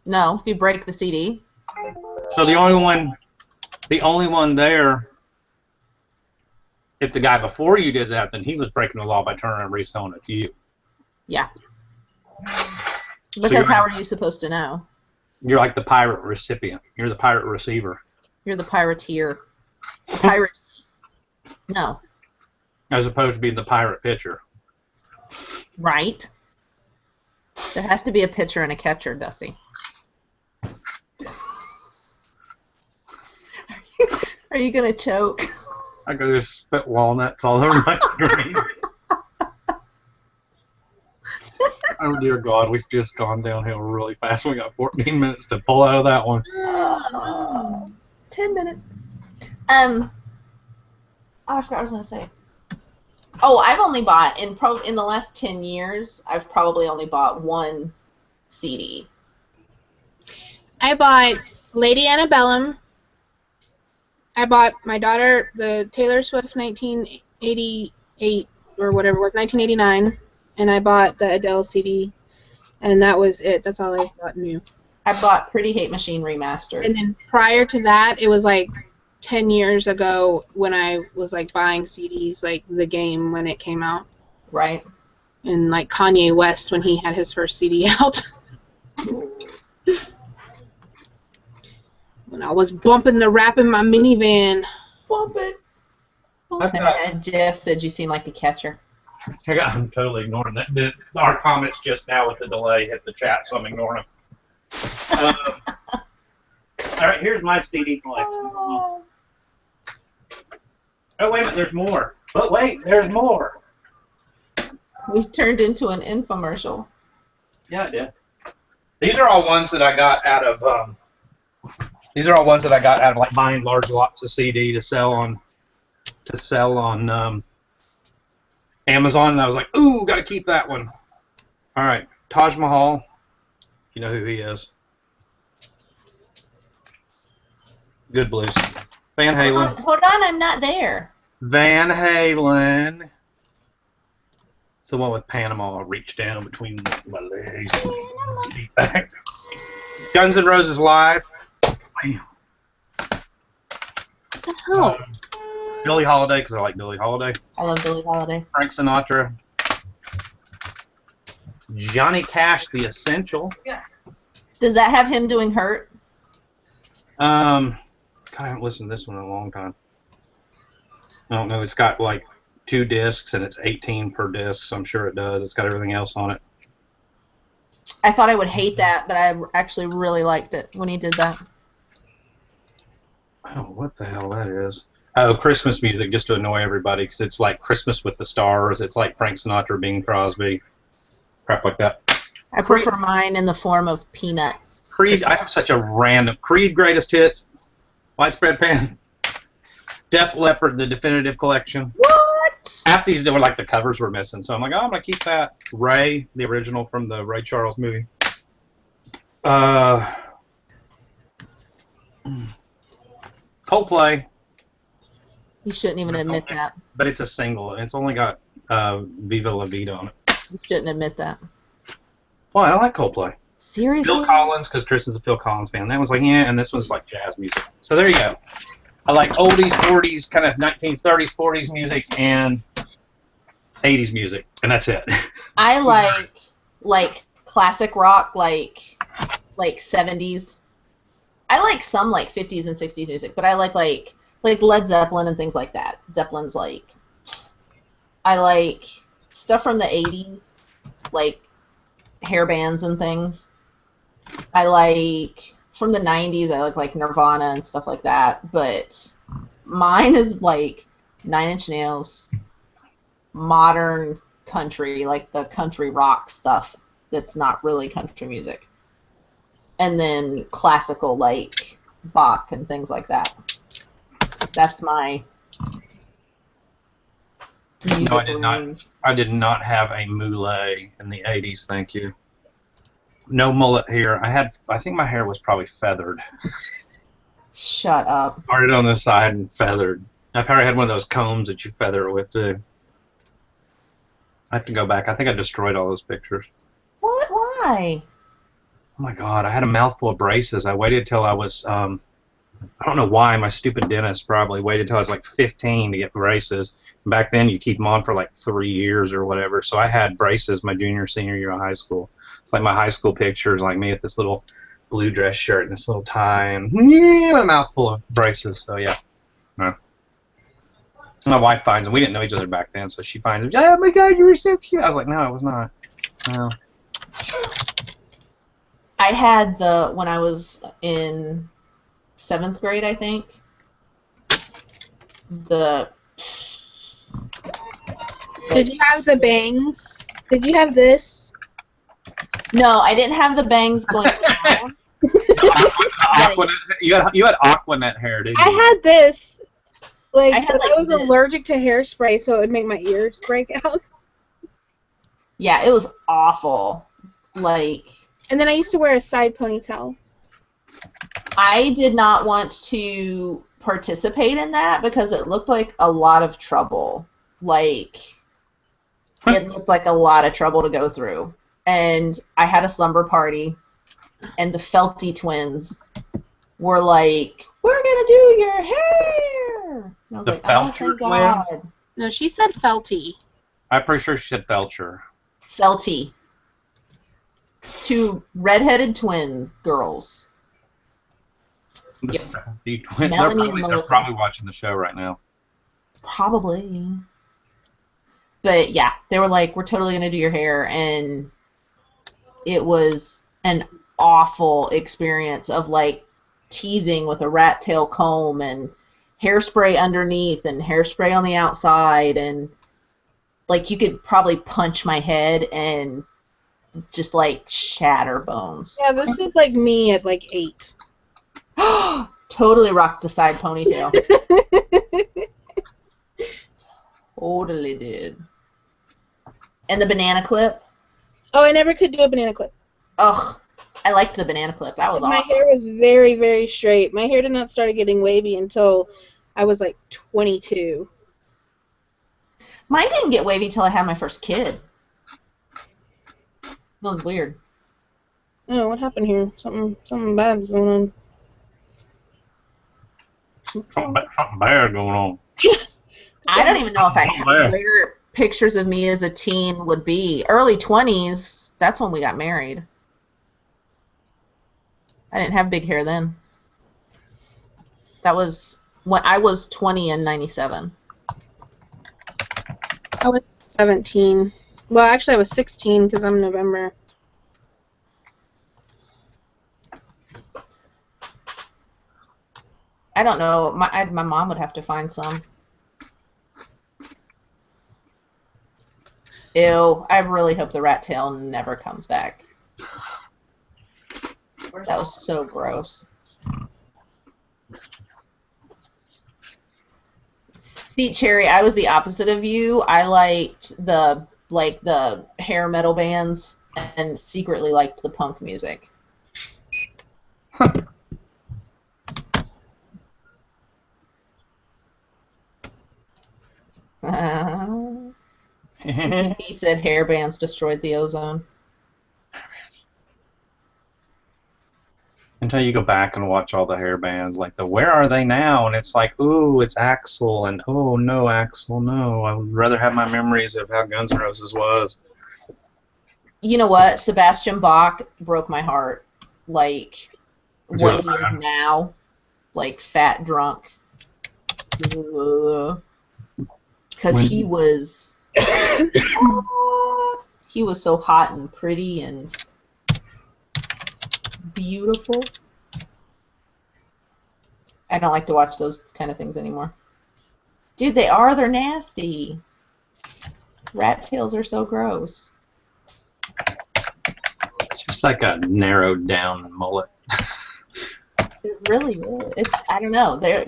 No, if you break the CD. So the only one there, if the guy before you did that, then he was breaking the law by turning and reselling it to you. Yeah. Because how are you supposed to know? You're like the pirate recipient. You're the pirate receiver. You're the pirateer. Pirate. No. As opposed to being the pirate pitcher. Right. There has to be a pitcher and a catcher, Dusty. Are you going to choke? I could just spit walnuts all over my screen. Oh, dear God, we've just gone downhill really fast. We got 14 minutes to pull out of that one. 10 minutes. Oh, I forgot what I was going to say. Oh, I've only bought, in the last 10 years, I've probably only bought one CD. I bought Lady Antebellum. I bought my daughter the Taylor Swift 1988 or whatever it was, 1989, and I bought the Adele CD, and that was it. That's all I bought new. I bought Pretty Hate Machine Remastered. And then prior to that, it was like 10 years ago when I was like buying CDs, like The Game when it came out. Right. And like Kanye West when he had his first CD out. When I was bumping the rap in my minivan. Bump it. And Jeff said you seem like the catcher. I'm totally ignoring that. Our comments just now with the delay hit the chat, so I'm ignoring them. All right, here's my CD collection. Oh, wait a minute, there's more. But wait, there's more. We've turned into an infomercial. Yeah, it did. These are all ones that I got out of. Like buying large lots of CD to sell on Amazon, and I was like, ooh, got to keep that one. All right, Taj Mahal. You know who he is. Good blues. Van Halen. Hold on, I'm not there. Van Halen. It's the one with Panama. Reach down between my legs. Seat back. Guns N' Roses Live. Bam. What the hell? Billie Holiday, because I like Billie Holiday. I love Billie Holiday. Frank Sinatra. Johnny Cash, The Essential. Yeah. Does that have him doing Hurt? God, I haven't listened to this one in a long time. I don't know. It's got like 2 discs, and it's 18 per disc, so I'm sure it does. It's got everything else on it. I thought I would hate that, but I actually really liked it when he did that. Oh, what the hell that is? Oh, Christmas music, just to annoy everybody, because it's like Christmas with the Stars. It's like Frank Sinatra, Bing Crosby, crap like that. I prefer mine in the form of Peanuts. Creed, I have such a random... Creed Greatest Hits, Widespread Pan, Def Leppard, the Definitive Collection. What? Half these were like the covers were missing, so I'm like, oh, I'm going to keep that. Ray, the original from the Ray Charles movie. Coldplay. You shouldn't even admit that. But it's a single. It's only got Viva La Vida on it. You shouldn't admit that. Well, I like Coldplay. Seriously? Phil Collins, because Tristan's a Phil Collins fan. That one's like, yeah, and this one's like jazz music. So there you go. I like oldies, 40s, kind of 1930s, 40s music, and 80s music, and that's it. I like classic rock, like 70s. I like some like 50s and 60s music, but I like Led Zeppelin and things like that. Zeppelin's like... I like stuff from the 80s, like hair bands and things. I like from the 90s, I like Nirvana and stuff like that, but mine is like 9 Inch Nails, modern country, like the country rock stuff that's not really country music. And then classical, like Bach and things like that. That's my music No, I did not. range. I did not have a mullet in the 80s, thank you. No mullet here. I think my hair was probably feathered. Shut up. Started on the side and feathered. I probably had one of those combs that you feather it with, too. I have to go back. I think I destroyed all those pictures. What? Why? Oh my God, I had a mouthful of braces. I waited till I was, I don't know why, my stupid dentist probably waited till I was like 15 to get braces. Back then, you keep them on for like 3 years or whatever. So I had braces my junior, senior year of high school. It's like my high school pictures, like me with this little blue dress shirt and this little tie and a mouthful of braces. So yeah. No. My wife finds them. We didn't know each other back then, so she finds them. Oh my God, you were so cute. I was like, no, I was not. No. I had when I was in 7th grade, I think, Did you have the bangs? Did you have this? No, I didn't have the bangs going down. You had Aquanet hair, didn't you? I had this. Like, I had, but like, I was this. allergic to hairspray, so it would make my ears break out. Yeah, it was awful. Like, And then I used to wear a side ponytail. I did not want to participate in that because it looked like a lot of trouble. Like, it looked like a lot of trouble to go through. And I had a slumber party, and the Felty twins were like, "We're gonna do your hair." And I was The like, "Oh, Felcher thank God." No, she said felty. I'm pretty sure she said Felcher. Felty. 2 redheaded twin girls. Yep. Melanie and They're Melissa. probably watching the show right now. Probably. But yeah, they were like, "We're totally gonna do your hair," and it was an awful experience of like teasing with a rat tail comb and hairspray underneath and hairspray on the outside, and like you could probably punch my head and just like shatter bones. Yeah, this is like me at like 8. Totally rocked the side ponytail. Totally did. And the banana clip. Oh, I never could do a banana clip. Ugh, I liked the banana clip. That was My awesome. hair was very, very straight. My hair did not start getting wavy until I was like 22. Mine didn't get wavy till I had my first kid. It was weird. Oh, what happened here? Something bad's going on. Something bad going on. I don't even know if I have Yeah. where pictures of me as a teen would be. Early 20s, that's when we got married. I didn't have big hair then. That was when I was 20 in 97. I was 17. Well, actually, I was 16 because I'm November. I don't know. My mom would have to find some. Ew. I really hope the rat tail never comes back. That was so gross. See, Cherry, I was the opposite of you. I liked the hair metal bands and secretly liked the punk music. TCP said hair bands destroyed the ozone. Until you go back and watch all the hair bands, like the Where Are They Now? And it's like, ooh, it's Axl, and oh no, Axl, no. I would rather have my memories of how Guns N' Roses was. You know what? Sebastian Bach broke my heart. Like, what he is now. Like, fat drunk. Because he was... he was so hot and pretty and... beautiful. I don't like to watch those kind of things anymore. Dude, they're nasty. Rat tails are so gross. It's just like a narrowed down mullet. It really is. It's, I don't know. I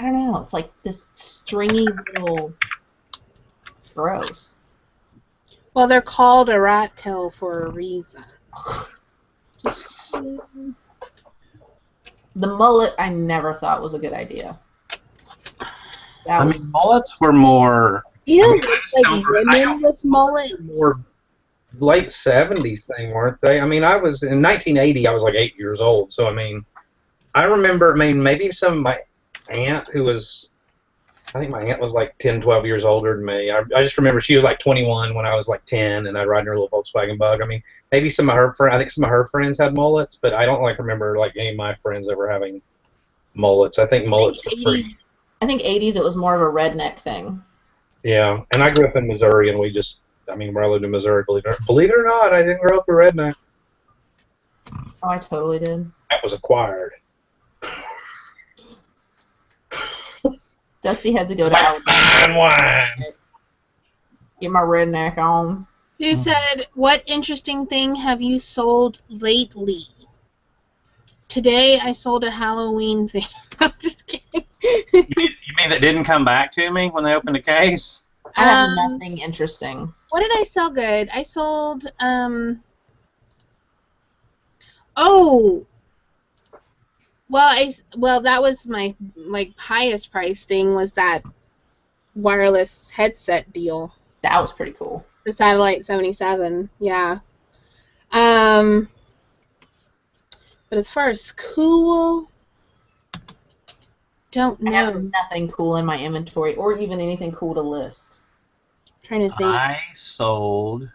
don't know. It's like this stringy little gross. Well, they're called a rat tail for a reason. The mullet, I never thought was a good idea. Mullets were more. You know, women with mullets. More late 70s thing, weren't they? I mean, I was in 1980. I was like 8 years old, so I mean, I remember. I mean, maybe some of my aunt who was. I think my aunt was like 10, 12 years older than me. I just remember she was like 21 when I was like 10, and I'd ride in her little Volkswagen Bug. I mean, maybe some of her friends, I think some of her friends had mullets, but I don't like remember like any of my friends ever having mullets. I think mullets were pretty. I think 80s it was more of a redneck thing. Yeah, and I grew up in Missouri, and where I lived in Missouri, believe it or not, I didn't grow up a redneck. Oh, I totally did. That was acquired. Dusty had to go to Alabama. Get my redneck on. Sue said, what interesting thing have you sold lately? Today I sold a Halloween thing. I'm just kidding. You mean that didn't come back to me when they opened the case? I have nothing interesting. What did I sell good? I sold, well, that was my highest price thing was that wireless headset deal. That was pretty cool. The Satellite 77, yeah. But as far as cool, don't know. I have nothing cool in my inventory, or even anything cool to list. I'm trying to think. I sold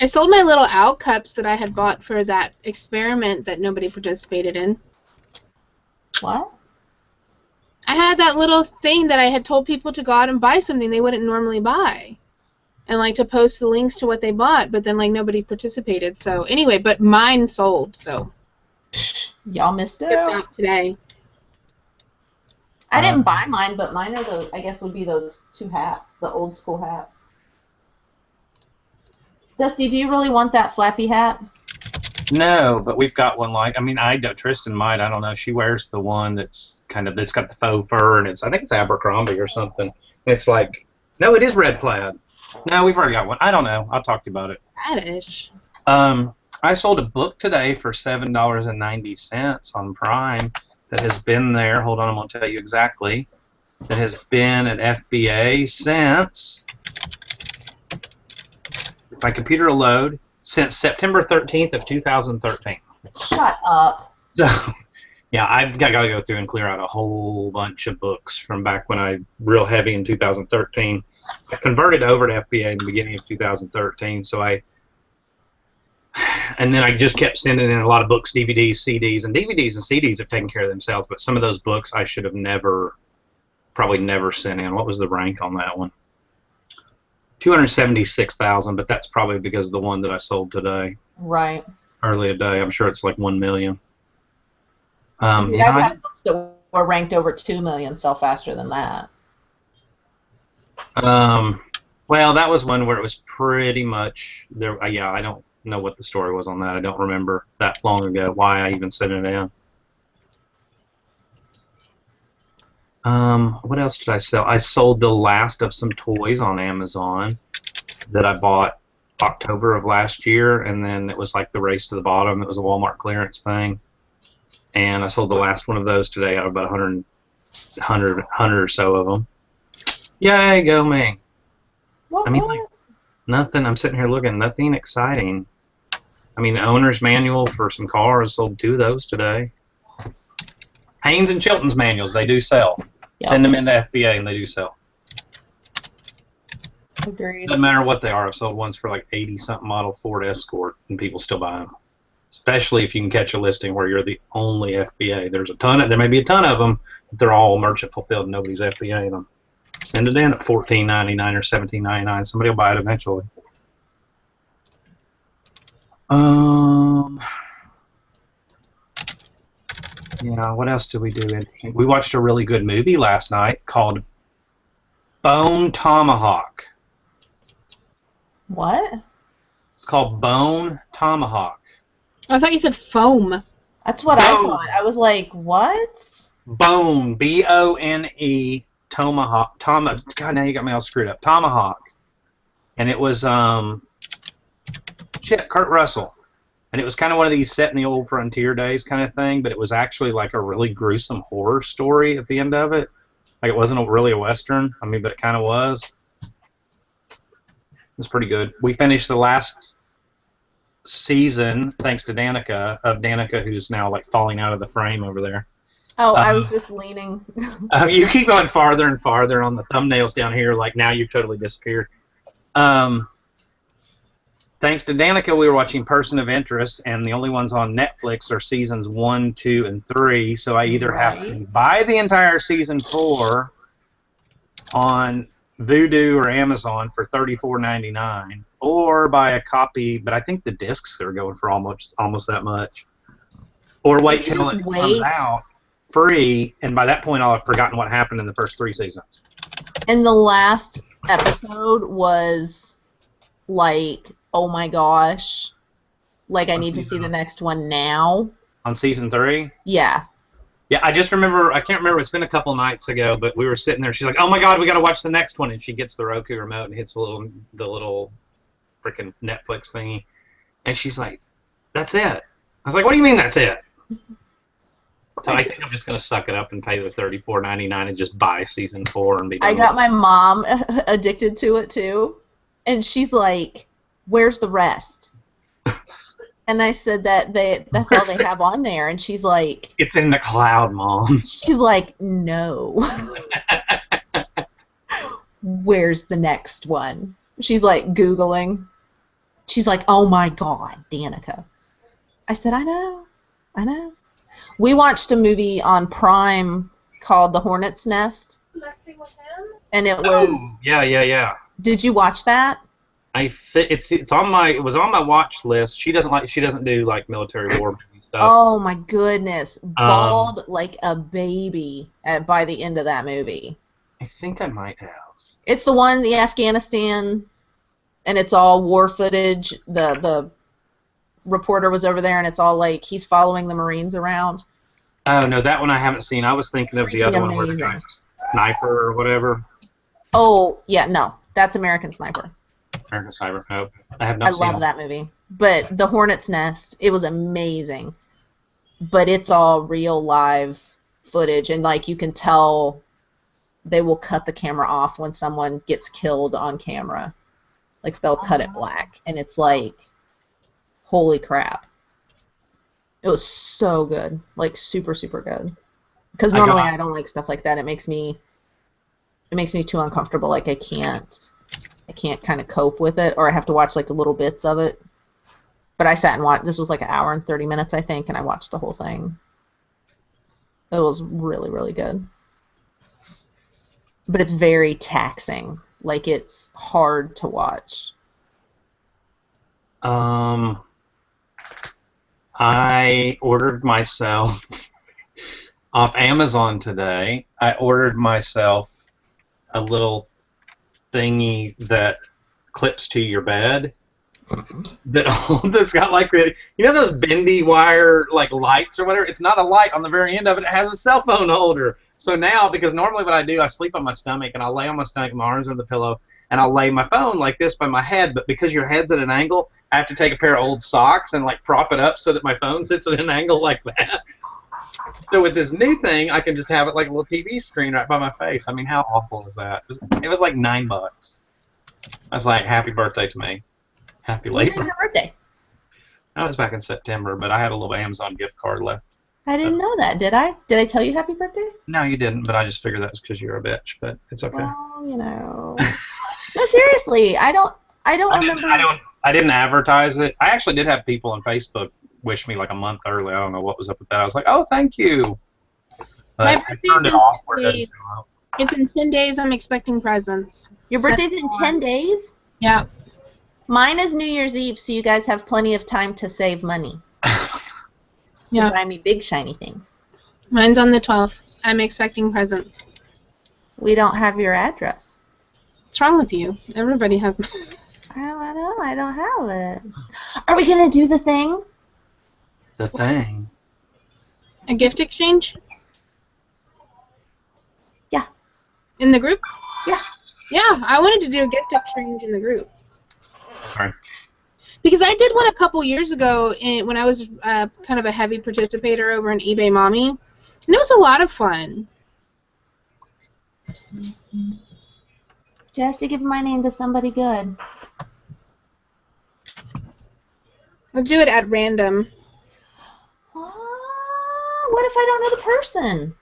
my little owl cups that I had bought for that experiment that nobody participated in. What? I had that little thing that I had told people to go out and buy something they wouldn't normally buy. And to post the links to what they bought, but then nobody participated. So anyway, but mine sold, so y'all missed out today. I didn't buy mine, but mine are those, I guess would be those two hats, the old school hats. Dusty, do you really want that flappy hat? No, but we've got one Tristan might. I don't know. She wears the one that's got the faux fur, and I think it's Abercrombie or something. And it's like, no, it is red plaid. No, we've already got one. I don't know. I'll talk to you about it. Radish. I sold a book today for $7.90 on Prime that has been there. Hold on, I'm going to tell you exactly. That has been at FBA since, if my computer will load, since September 13th of 2013. Shut up. So, yeah, I've got to go through and clear out a whole bunch of books from back when I real heavy in 2013. I converted over to FBA in the beginning of 2013, and then I just kept sending in a lot of books, DVDs, CDs, and DVDs and CDs have taken care of themselves, but some of those books I should have probably never sent in. What was the rank on that one? 276,000, but that's probably because of the one that I sold today, Right. early today. I'm sure it's like 1 million. Dude, I've had books that were ranked over 2 million sell faster than that. Well, that was one where it was pretty much there. Yeah, I don't know what the story was on that. I don't remember that long ago why I even sent it in. What else did I sell? I sold the last of some toys on Amazon that I bought October of last year, and then it was like the race to the bottom. It was a Walmart clearance thing, and I sold the last one of those today out of about 100 or so of them. Yay, go me! What? I mean, like, nothing. I'm sitting here looking, nothing exciting. I mean, the owner's manual for some cars, sold 2 of those today. Haynes and Chilton's manuals, they do sell. Yep. Send them into FBA and they do sell. Agreed. Doesn't matter what they are. I've sold ones for like 80-something model Ford Escort, and people still buy them. Especially if you can catch a listing where you're the only FBA. There may be a ton of them, but they're all merchant fulfilled and nobody's FBA in them. Send it in at $14.99 or $17.99. Somebody will buy it eventually. Yeah, what else did we do interesting? We watched a really good movie last night called Bone Tomahawk. What? It's called Bone Tomahawk. I thought you said foam. That's what I thought. I was like, what? Bone, B-O-N-E, Tomahawk. God, now you got me all screwed up. Tomahawk. And it was, Kurt Russell. And it was kind of one of these set in the old frontier days kind of thing, but it was actually like a really gruesome horror story at the end of it. Like it wasn't really a Western, I mean, but it kind of was. It was pretty good. We finished the last season, thanks to Danica, who's now like falling out of the frame over there. Oh, I was just leaning. You keep going farther and farther on the thumbnails down here, like now you've totally disappeared. Thanks to Danica, we were watching Person of Interest, and the only ones on Netflix are seasons 1, 2, and 3. So I either have to buy the entire season 4 on Vudu or Amazon for $34.99, or buy a copy. But I think the discs are going for almost that much. Or wait till it comes out free, and by that point I'll have forgotten what happened in the first 3 seasons. And the last episode was like, oh my gosh, like I need to see the next one now. On season 3? Yeah. Yeah, I just remember, I can't remember, it's been a couple nights ago, but we were sitting there, she's like, oh my god, we gotta watch the next one, and she gets the Roku remote and hits the little freaking Netflix thingy, and she's like, that's it. I was like, what do you mean that's it? So I think I'm just gonna suck it up and pay the $34.99 and just buy season 4 and be done. I got my mom addicted to it too, and she's like, where's the rest? And I said that's all they have on there, and she's like, it's in the cloud, Mom. She's like, no. Where's the next one? She's like Googling. She's like, oh my god, Danica. I said, I know. We watched a movie on Prime called The Hornet's Nest. And it was... Yeah. Did you watch that? It was on my watch list. She doesn't do like military war movie stuff. Oh my goodness, bawled like a baby by the end of that movie. I think I might have. It's the one, the Afghanistan, and it's all war footage. The reporter was over there, and it's all like he's following the Marines around. Oh no, that one I haven't seen. I was thinking of the other one where the guy's a sniper or whatever. Oh yeah, no, that's American Sniper. American Sniper. Oh, I have not seen. I love that movie. But The Hornet's Nest, it was amazing. But it's all real live footage, and like you can tell they will cut the camera off when someone gets killed on camera. Like they'll cut it black, and it's like, holy crap. It was so good. Like super, super good. Because normally I don't like stuff like that. It makes me too uncomfortable. Like I can't kind of cope with it, or I have to watch like the little bits of it. But I sat and watched. This was like an hour and 30 minutes, I think, and I watched the whole thing. It was really, really good. But it's very taxing. Like it's hard to watch. I ordered myself off Amazon today. I ordered myself a little thingy that clips to your bed. That's got like those bendy wire like lights or whatever. It's not a light on the very end of it. It has a cell phone holder. So now, because normally what I do, I sleep on my stomach and I lay on my stomach, my arms on the pillow, and I'll lay my phone like this by my head. But because your head's at an angle, I have to take a pair of old socks and like prop it up so that my phone sits at an angle like that. So with this new thing, I can just have it like a little TV screen right by my face. I mean, how awful is that? It was like $9. I was like, happy birthday to me. Happy late. When is your birthday? That was back in September, but I had a little Amazon gift card left. I didn't know that, did I? Did I tell you happy birthday? No, you didn't, but I just figured that was because you're a bitch, but it's okay. Well, you know. No, seriously, I don't remember. I didn't advertise it. I actually did have people on Facebook wish me like a month early. I don't know what was up with that. I was like, oh, thank you. But My I turned it off where it doesn't birthday's show up. It's in 10 days. I'm expecting presents. Your birthday's in 10 days? Yeah. Mine is New Year's Eve, so you guys have plenty of time to save money. Yeah. To buy me big shiny things. Mine's on the 12th. I'm expecting presents. We don't have your address. What's wrong with you? Everybody has. I don't know. I don't have it. Are we going to do the thing? The thing. A gift exchange? Yeah. In the group? Yeah. Yeah, I wanted to do a gift exchange in the group. Sorry. Because I did one a couple years ago when I was kind of a heavy participator over in eBay Mommy, and it was a lot of fun. Do you have to give my name to somebody good? I'll do it at random. What if I don't know the person?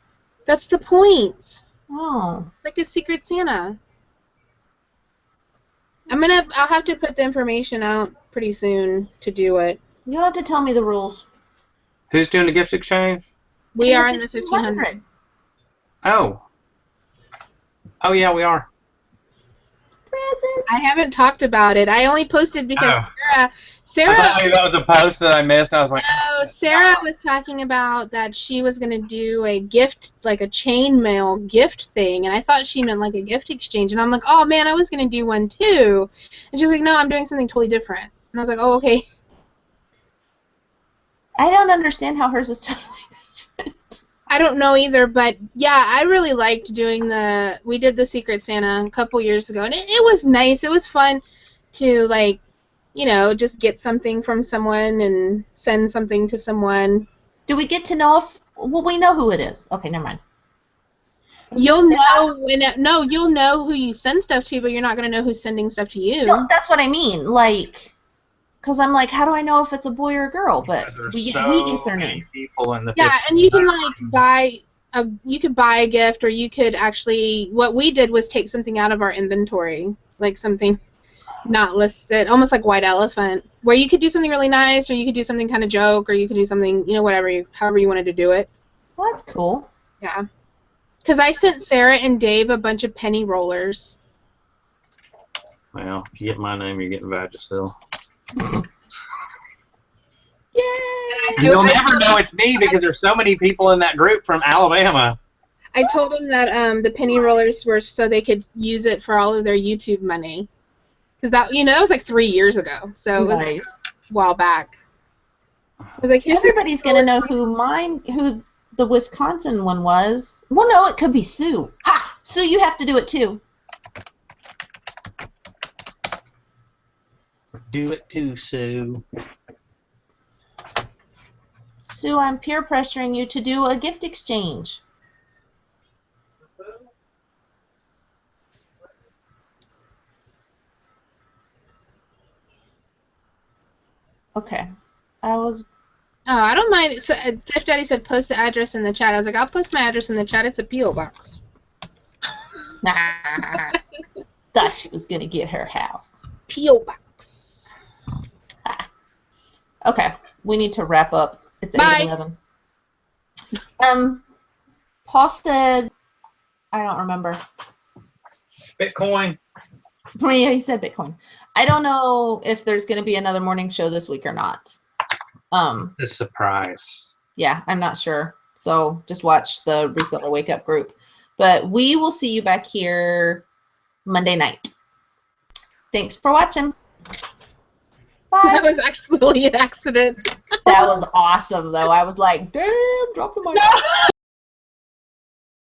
That's the point. Oh. Like a Secret Santa. I'll have to put the information out pretty soon to do it. You have to tell me the rules. Who's doing the gift exchange? We are in the 1500. Oh. Oh, yeah, we are. Present. I haven't talked about it. I only posted because I thought maybe that was a post that I missed. I was like, no, Sarah was talking about that she was going to do a gift, like a chainmail gift thing, and I thought she meant like a gift exchange, and I'm like, oh man, I was going to do one too. And she's like, no, I'm doing something totally different. And I was like, oh, okay. I don't understand how hers is totally different. I don't know either, but yeah, I really liked doing we did the Secret Santa a couple years ago, and it was nice. It was fun to, like, you know, just get something from someone and send something to someone. Do we get to know if... Well, we know who it is. Okay, never mind. You'll know you'll know who you send stuff to, but you're not going to know who's sending stuff to you. No, that's what I mean. Like, because I'm like, how do I know if it's a boy or a girl? But we get their name. People in the Yeah, and you can like you could buy a gift, or you could actually. What we did was take something out of our inventory, like something not listed, almost like White Elephant, where you could do something really nice, or you could do something kind of joke, or you could do something, you know, however you wanted to do it. Well, that's cool. Yeah. Because I sent Sarah and Dave a bunch of penny rollers. Well, if you get my name, you're getting Vagisil. Yay! You'll never know it's me because there's so many people in that group from Alabama. I told them that the penny rollers were so they could use it for all of their YouTube money. Because that was like 3 years ago, so it was Nice. a while back. I was like, Everybody's gonna know who the Wisconsin one was. Well, no, it could be Sue. Ha! Sue, you have to do it too. Do it too, Sue. Sue, I'm peer pressuring you to do a gift exchange. Okay. Oh, I don't mind. So, Thrift Daddy said post the address in the chat. I was like, I'll post my address in the chat. It's a P.O. box. Thought she was gonna get her house. P.O. box. Okay, we need to wrap up. It's Bye. 8:11. Paul said, I don't remember. Bitcoin. Well, yeah, he said Bitcoin. I don't know if there's going to be another morning show this week or not. A surprise. Yeah, I'm not sure. So just watch the Reseller Wake Up group. But we will see you back here Monday night. Thanks for watching. Bye. That was actually an accident. That was awesome, though. I was like, damn, dropping my...